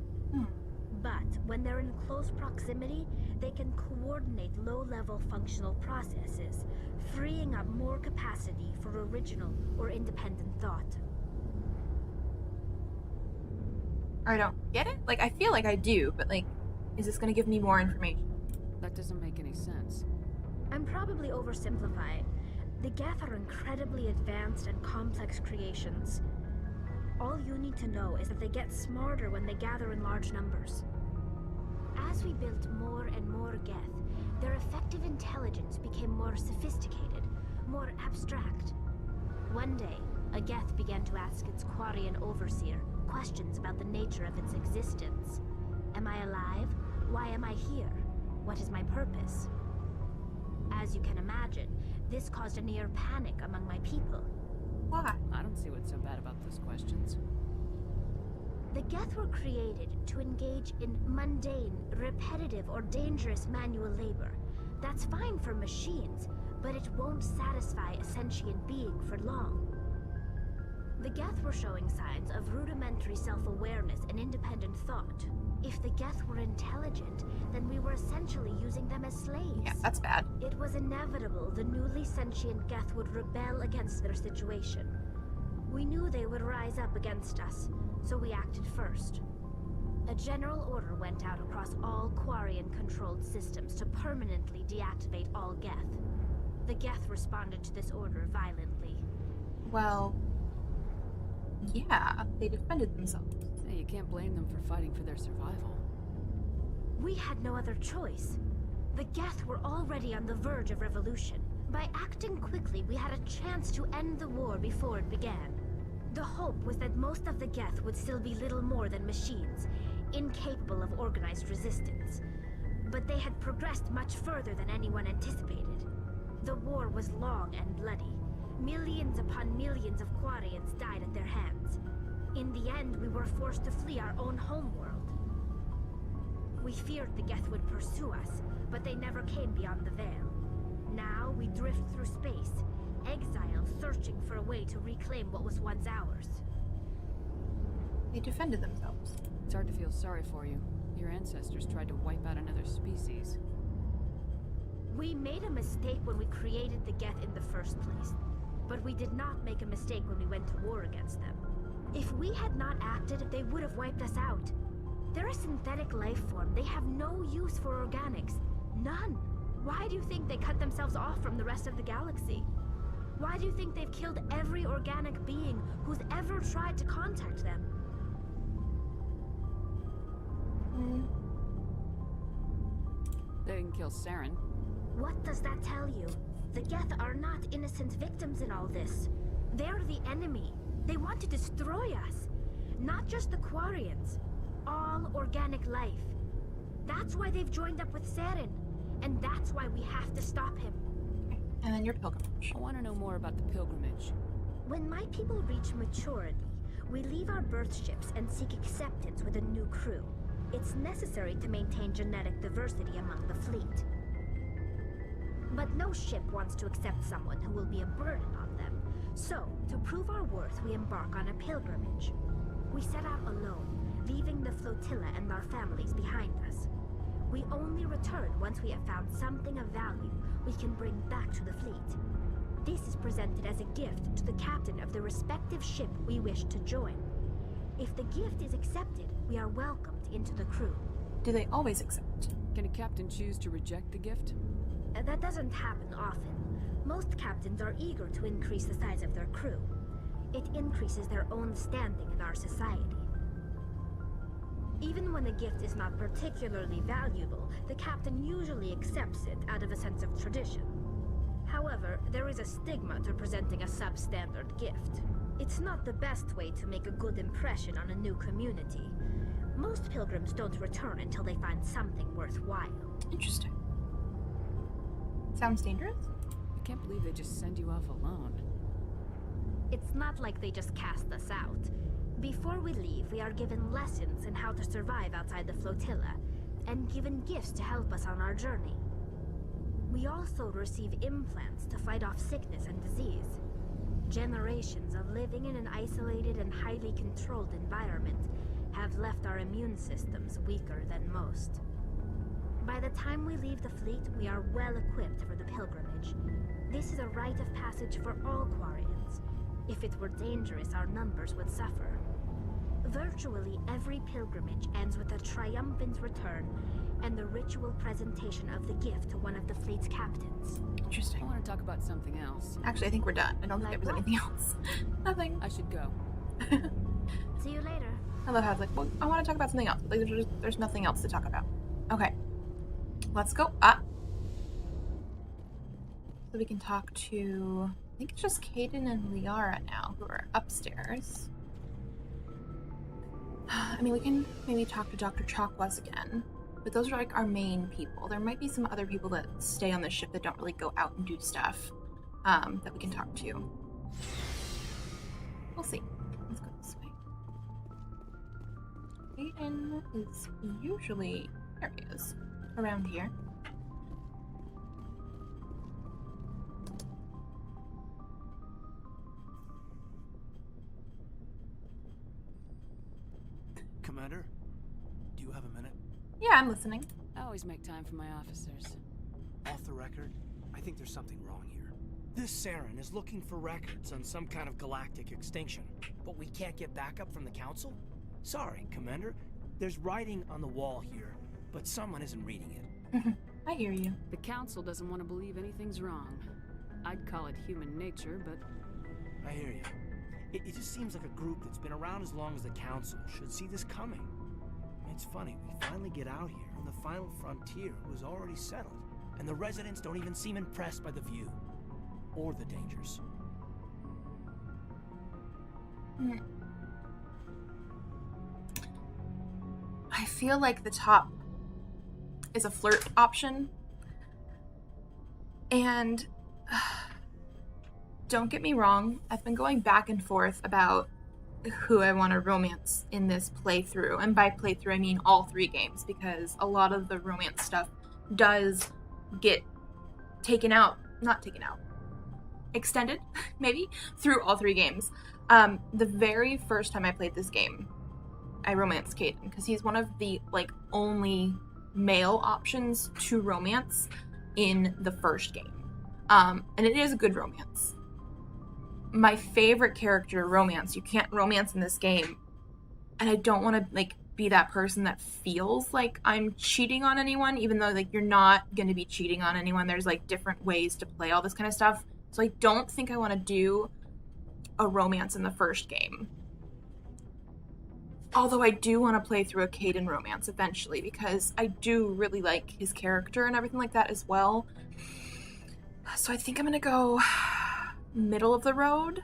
But when they're in close proximity, they can coordinate low-level functional processes, freeing up more capacity for original or independent thought. I don't get it? Like, I feel like I do, but like, is this gonna give me more information? That doesn't make any sense. I'm probably oversimplifying. The Geth are incredibly advanced and complex creations. All you need to know is that they get smarter when they gather in large numbers. As we built more and more Geth, their effective intelligence became more sophisticated, more abstract. One day, a Geth began to ask its Quarian overseer questions about the nature of its existence. Am I alive? Why am I here? What is my purpose? As you can imagine, this caused a near panic among my people. Why? I don't see what's so bad about those questions. The Geth were created to engage in mundane, repetitive, or dangerous manual labor. That's fine for machines, but it won't satisfy a sentient being for long. The Geth were showing signs of rudimentary self-awareness and independent thought. If the Geth were intelligent, then we were essentially using them as slaves. Yeah, that's bad. It was inevitable the newly sentient Geth would rebel against their situation. We knew they would rise up against us, so we acted first. A general order went out across all Quarian-controlled systems to permanently deactivate all Geth. The Geth responded to this order violently. Well, yeah, they defended themselves. Hey, you can't blame them for fighting for their survival. We had no other choice. The Geth were already on the verge of revolution. By acting quickly, we had a chance to end the war before it began. The hope was that most of the Geth would still be little more than machines, incapable of organized resistance. But they had progressed much further than anyone anticipated. The war was long and bloody. Millions upon millions of Quarians died at their hands. In the end, we were forced to flee our own homeworld. We feared the Geth would pursue us, but they never came beyond the Veil. Now we drift through space, exiled, searching for a way to reclaim what was once ours. They defended themselves. It's hard to feel sorry for you. Your ancestors tried to wipe out another species. We made a mistake when we created the Geth in the first place, but we did not make a mistake when we went to war against them. If we had not acted, they would have wiped us out. They're a synthetic life form. They have no use for organics. None. Why do you think they cut themselves off from the rest of the galaxy? Why do you think they've killed every organic being who's ever tried to contact them? They didn't kill Saren. What does that tell you? The Geth are not innocent victims in all this. They're the enemy. They want to destroy us. Not just the Quarians. All organic life. That's why they've joined up with Saren. And that's why we have to stop him. And then your pilgrimage. I want to know more about the pilgrimage. When my people reach maturity, we leave our birth ships and seek acceptance with a new crew. It's necessary to maintain genetic diversity among the fleet. But no ship wants to accept someone who will be a burden on them. So, to prove our worth, we embark on a pilgrimage. We set out alone, leaving the flotilla and our families behind us. We only return once we have found something of value we can bring back to the fleet. This is presented as a gift to the captain of the respective ship we wish to join. If the gift is accepted, we are welcomed into the crew. Do they always accept? Can a captain choose to reject the gift? That doesn't happen often. Most captains are eager to increase the size of their crew. It increases their own standing in our society. Even when a gift is not particularly valuable, the captain usually accepts it out of a sense of tradition. However, there is a stigma to presenting a substandard gift. It's not the best way to make a good impression on a new community. Most pilgrims don't return until they find something worthwhile. Interesting. Sounds dangerous? I can't believe they just send you off alone. It's not like they just cast us out. Before we leave, we are given lessons in how to survive outside the flotilla, and given gifts to help us on our journey. We also receive implants to fight off sickness and disease. Generations of living in an isolated and highly controlled environment have left our immune systems weaker than most. By the time we leave the fleet, we are well equipped for the pilgrimage. This is a rite of passage for all Quarians. If it were dangerous, our numbers would suffer. Virtually every pilgrimage ends with a triumphant return and the ritual presentation of the gift to one of the fleet's captains. Interesting. I want to talk about something else. Actually, I think we're done. I don't think there was anything else. Nothing. I should go. See you later. I love how it's like, well, I want to talk about something else. Like, there's nothing else to talk about. Okay. Let's go up. So we can talk to, I think it's just Caden and Liara now who are upstairs. I mean, we can maybe talk to Dr. Chakwas again, but those are like our main people. There might be some other people that stay on the ship that don't really go out and do stuff that we can talk to. We'll see. Let's go this way. Caden is usually, there he is, around here. Commander, do you have a minute? Yeah, I'm listening. I always make time for my officers. Off the record, I think there's something wrong here. This Saren is looking for records on some kind of galactic extinction, but we can't get backup from the Council? Sorry, Commander. There's writing on the wall here, but someone isn't reading it. I hear you. The Council doesn't want to believe anything's wrong. I'd call it human nature, but... I hear you. It just seems like a group that's been around as long as the Council should see this coming. It's funny, we finally get out here, and the final frontier was already settled, and the residents don't even seem impressed by the view. Or the dangers. I feel like the top is a flirt option. And don't get me wrong, I've been going back and forth about who I want to romance in this playthrough. And by playthrough, I mean all 3 games, because a lot of the romance stuff does get extended, maybe, through all 3 games. The very first time I played this game, I romanced Caden, because he's one of the, only male options to romance in the first game. And it is a good romance. My favorite character romance, you can't romance in this game, and I don't want to, be that person that feels like I'm cheating on anyone, even though, you're not going to be cheating on anyone. There's, different ways to play all this kind of stuff. So I don't think I want to do a romance in the first game. Although I do want to play through a Caden romance eventually, because I do really like his character and everything like that as well. So I think I'm going to go middle of the road.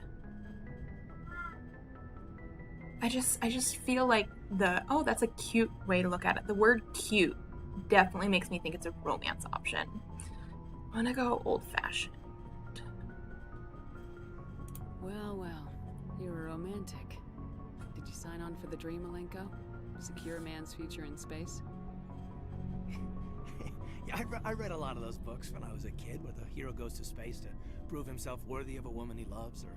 I just feel like that's a cute way to look at it. The word cute definitely makes me think it's a romance option. I'm going to go old-fashioned. Well, you're a romantic. Did you sign on for the dream, Malenko? Secure a man's future in space? Yeah, I read a lot of those books when I was a kid, where the hero goes to space to prove himself worthy of a woman he loves, or,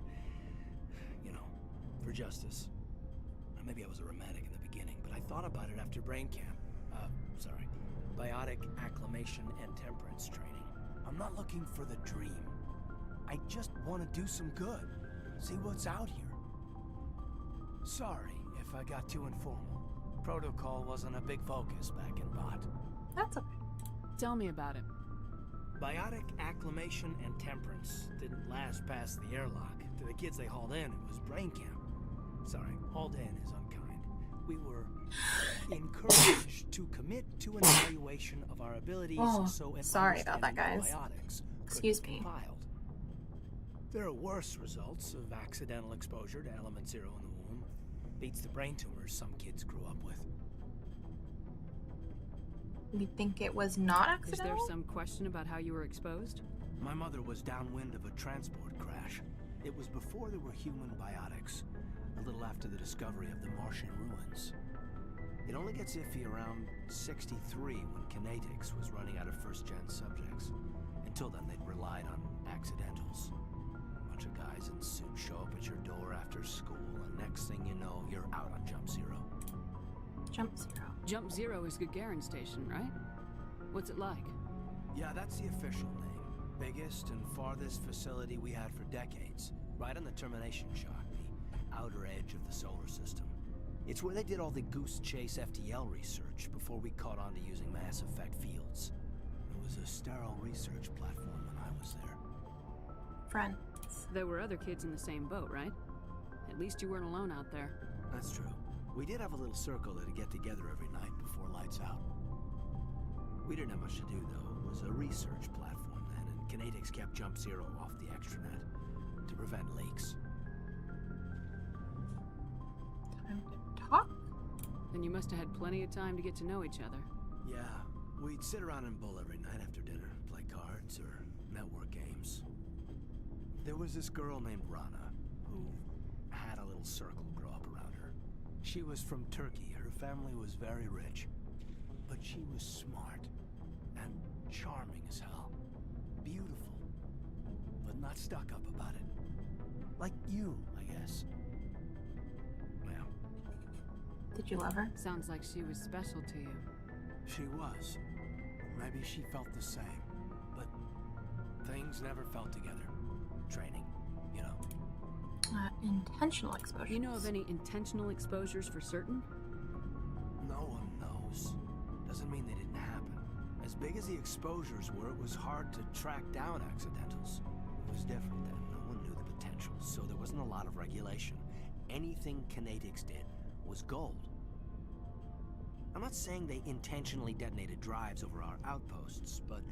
for justice. Or maybe I was a romantic in the beginning, but I thought about it after brain camp. Biotic acclimation and temperance training. I'm not looking for the dream. I just want to do some good. See what's out here. Sorry if I got too informal. Protocol wasn't a big focus back in Bot. That's okay. Tell me about it. Biotic acclimation and temperance didn't last past the airlock. To the kids they hauled in, it was brain camp. Sorry, hauled in is unkind. We were encouraged to commit to an evaluation of our abilities so an sorry about that, understanding of guys. biotics Excuse could be me. compiled. There are worse results of accidental exposure to element 0 in the womb. Beats the brain tumors some kids grew up with. We think it was not accidental? Is there some question about how you were exposed? My mother was downwind of a transport crash. It was before there were human biotics, a little after the discovery of the Martian ruins. It only gets iffy around 63 when kinetics was running out of first-gen subjects. Until then, they'd relied on accidentals. A bunch of guys in suits show up at your door after school, and next thing you know, you're out on Jump Zero. Jump Zero. Jump Zero is Gagarin Station, right? What's it like? Yeah, that's the official name. Biggest and farthest facility we had for decades. Right on the termination shock, the outer edge of the solar system. It's where they did all the Goose Chase FTL research before we caught on to using mass effect fields. It was a sterile research platform when I was there. Friends. There were other kids in the same boat, right? At least you weren't alone out there. That's true. We did have a little circle that'd get together every night before lights out. We didn't have much to do, though. It was a research platform then, and kinetics kept Jump Zero off the extranet to prevent leaks. Time to talk? Then you must have had plenty of time to get to know each other. Yeah, we'd sit around and bull every night after dinner, play cards or network games. There was this girl named Rana, who had a little circle grow up around her. She was from Turkey. Her family was very rich. But she was smart and charming as hell. Beautiful, but not stuck up about it. Like you, I guess. Well. Did you love her? Sounds like she was special to you. She was. Maybe she felt the same. But things never felt together. Training, you know. Intentional exposure. Do you know of any intentional exposures for certain? No one knows. Doesn't mean they didn't happen. As big as the exposures were, it was hard to track down accidentals. It was different then. No one knew the potential, so there wasn't a lot of regulation. Anything kinetics did was gold. I'm not saying they intentionally detonated drives over our outposts, but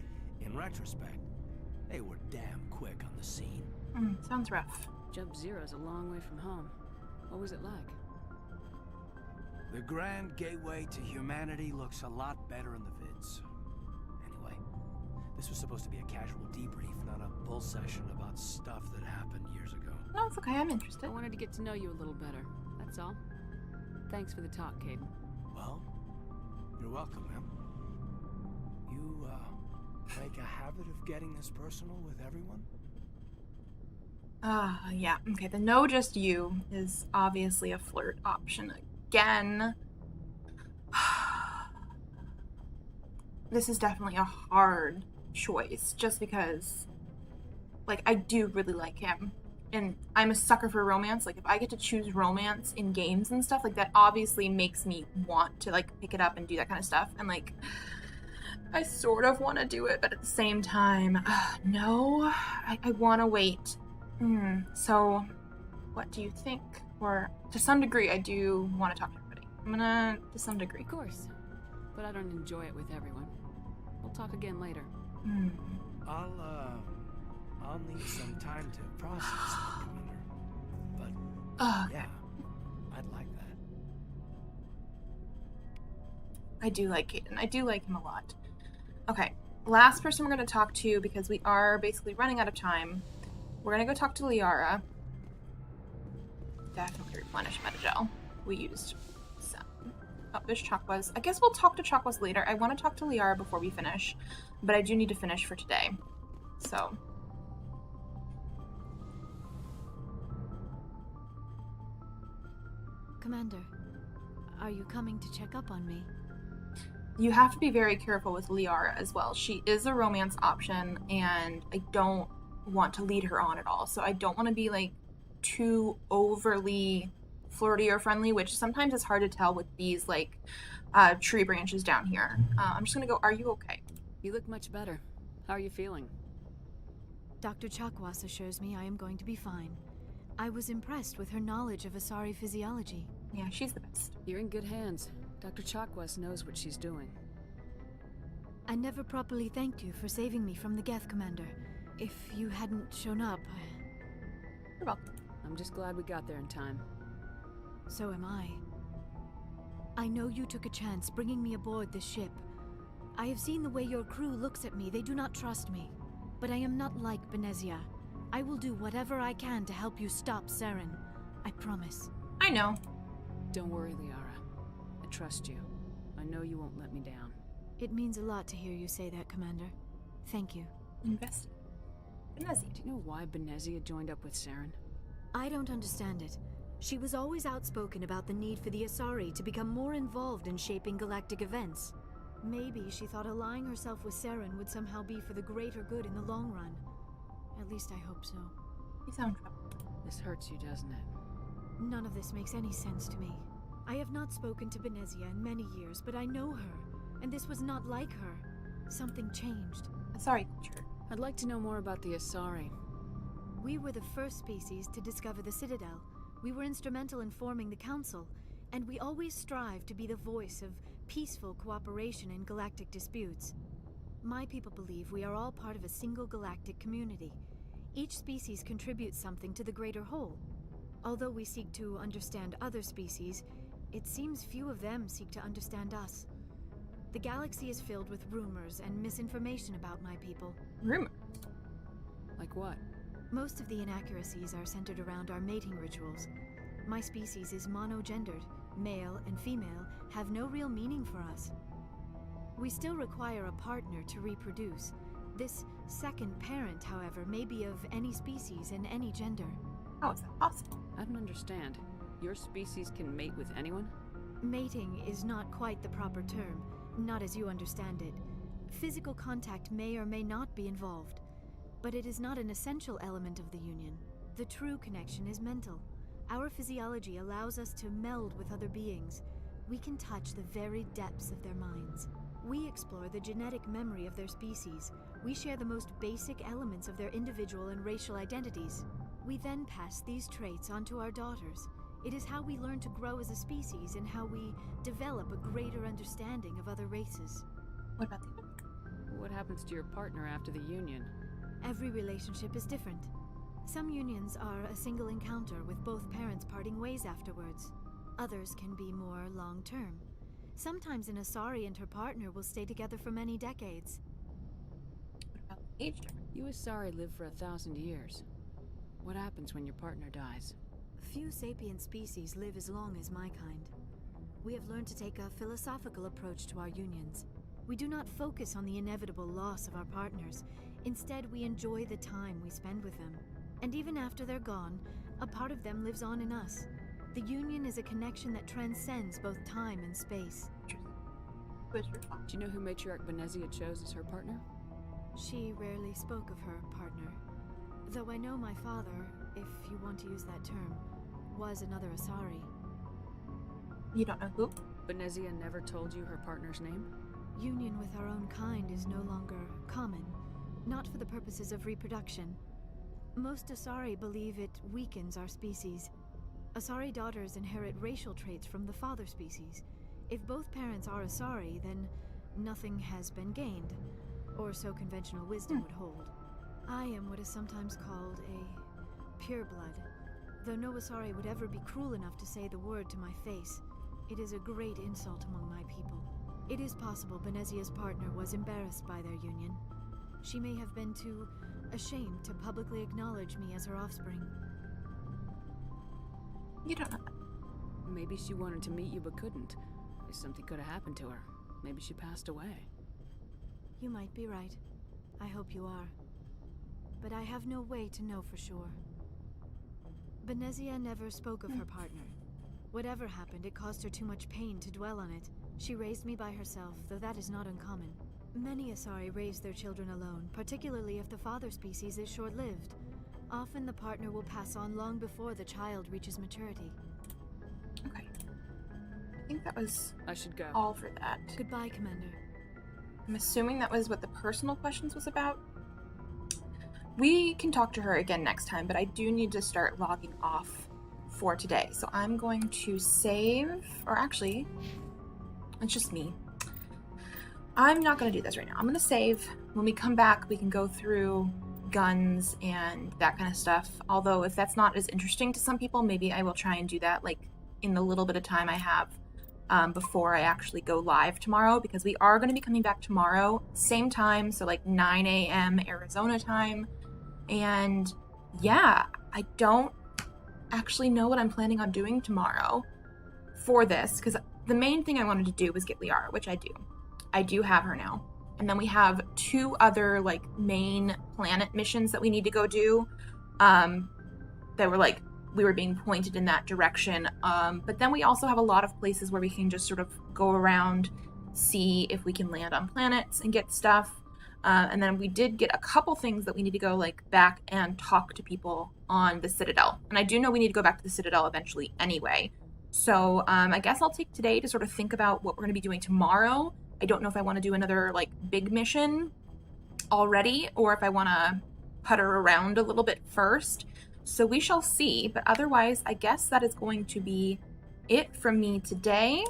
in retrospect, they were damn quick on the scene. Sounds rough. Jump Zero's a long way from home. What was it like? The grand gateway to humanity looks a lot better in the vids. Anyway, this was supposed to be a casual debrief, not a bull session about stuff that happened years ago. No, it's okay. I'm interested. I wanted to get to know you a little better. That's all. Thanks for the talk, Caden. Well, you're welcome, ma'am. You, make a habit of getting this personal with everyone? Yeah. Okay, the no just you is obviously a flirt option again. This is definitely a hard choice, just because, like, I do really like him. And I'm a sucker for romance. Like, if I get to choose romance in games and stuff, like, that obviously makes me want to, like, pick it up and do that kind of stuff. And, like, I sort of want to do it, but at the same time, no, I want to wait. So, what do you think? Or, to some degree, I do want to talk to everybody. I'm gonna, to some degree. Of course. But I don't enjoy it with everyone. We'll talk again later. I'll need some time to process that, Commander. But, yeah, I'd like that. I do like Caden. I do like him a lot. Okay, last person we're going to talk to, because we are basically running out of time. We're going to go talk to Liara. Definitely replenish Metagel. We used some. Oh, there's Chakwas. I guess we'll talk to Chakwas later. I want to talk to Liara before we finish, but I do need to finish for today. So. Commander, are you coming to check up on me? You have to be very careful with Liara as well. She is a romance option, and I don't want to lead her on at all. So I don't want to be, like, too overly flirty or friendly, which sometimes is hard to tell with these, like, tree branches down here. I'm just gonna go, are you okay? You look much better. How are you feeling? Dr. Chakwas assures me I am going to be fine. I was impressed with her knowledge of Asari physiology. Yeah, she's the best. You're in good hands. Dr. Chakwas knows what she's doing. I never properly thanked you for saving me from the Geth, Commander. If you hadn't shown up... You're welcome. I'm just glad we got there in time. So am I. I know you took a chance bringing me aboard this ship. I have seen the way your crew looks at me. They do not trust me. But I am not like Benezia. I will do whatever I can to help you stop Saren. I promise. I know. Don't worry, Liara. I trust you. I know you won't let me down. It means a lot to hear you say that, Commander. Thank you. Invested. Benezia. Do you know why Benezia joined up with Saren? I don't understand it. She was always outspoken about the need for the Asari to become more involved in shaping galactic events. Maybe she thought allying herself with Saren would somehow be for the greater good in the long run. At least I hope so. You sound troubled. This hurts you, doesn't it? None of this makes any sense to me. I have not spoken to Benezia in many years, but I know her, and this was not like her. Something changed. Asari culture. I'd like to know more about the Asari. We were the first species to discover the Citadel. We were instrumental in forming the Council, and we always strive to be the voice of peaceful cooperation in galactic disputes. My people believe we are all part of a single galactic community. Each species contributes something to the greater whole. Although we seek to understand other species, it seems few of them seek to understand us. The galaxy is filled with rumors and misinformation about my people. Rumors? Like what? Most of the inaccuracies are centered around our mating rituals. My species is monogendered. Male and female have no real meaning for us. We still require a partner to reproduce. This second parent, however, may be of any species and any gender. How is that possible? I don't understand. Your species can mate with anyone? Mating is not quite the proper term, not as you understand it. Physical contact may or may not be involved, but it is not an essential element of the union. The true connection is mental. Our physiology allows us to meld with other beings. We can touch the very depths of their minds. We explore the genetic memory of their species. We share the most basic elements of their individual and racial identities. We then pass these traits onto our daughters. It is how we learn to grow as a species and how we develop a greater understanding of other races. What about the other? What happens to your partner after the union? Every relationship is different. Some unions are a single encounter with both parents parting ways afterwards. Others can be more long-term. Sometimes an Asari and her partner will stay together for many decades. What about the age difference? You Asari live for 1,000 years. What happens when your partner dies? Few sapient species live as long as my kind. We have learned to take a philosophical approach to our unions. We do not focus on the inevitable loss of our partners. Instead, we enjoy the time we spend with them. And even after they're gone, a part of them lives on in us. The union is a connection that transcends both time and space. Who is your father? Do you know who Matriarch Benezia chose as her partner? She rarely spoke of her partner. Though I know my father, if you want to use that term, was another Asari. You don't know who? Benezia never told you her partner's name? Union with our own kind is no longer common, not for the purposes of reproduction. Most Asari believe it weakens our species. Asari daughters inherit racial traits from the father species. If both parents are Asari, then nothing has been gained, or so conventional wisdom would hold. I am what is sometimes called a pureblood. Though no Asari would ever be cruel enough to say the word to my face, it is a great insult among my people. It is possible Benezia's partner was embarrassed by their union. She may have been too ashamed to publicly acknowledge me as her offspring. You don't know that. Maybe she wanted to meet you but couldn't. Something could have happened to her. Maybe she passed away. You might be right. I hope you are. But I have no way to know for sure. Benezia never spoke of her partner. Whatever happened, it caused her too much pain to dwell on it. She raised me by herself, though that is not uncommon. Many Asari raise their children alone, particularly if the father species is short-lived. Often the partner will pass on long before the child reaches maturity. Okay. I think that was I should go. all for that. Goodbye, Commander. I'm assuming that was what the personal questions was about. We can talk to her again next time, but I do need to start logging off for today. So I'm going to save, or actually, It's just me. I'm not going to do this right now. I'm going to save. When we come back, we can go through guns and that kind of stuff. Although if that's not as interesting to some people, maybe I will try and do that like in the little bit of time I have before I actually go live tomorrow, because we are going to be coming back tomorrow, same time, so like 9 a.m. Arizona time. And yeah, I don't actually know what I'm planning on doing tomorrow for this, because the main thing I wanted to do was get Liara, which I do. I do have her now. And then we have 2 other like main planet missions that we need to go do that were like, we were being pointed in that direction. But then we also have a lot of places where we can just sort of go around, see if we can land on planets and get stuff. And then we did get a couple things that we need to go like back and talk to people on the Citadel. And I do know we need to go back to the Citadel eventually anyway. So I guess I'll take today to sort of think about what we're going to be doing tomorrow. I don't know if I want to do another like big mission already, or if I want to putter around a little bit first. So we shall see. But otherwise, I guess that is going to be it from me today.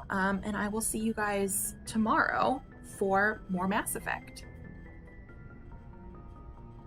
And I will see you guys tomorrow for more Mass Effect.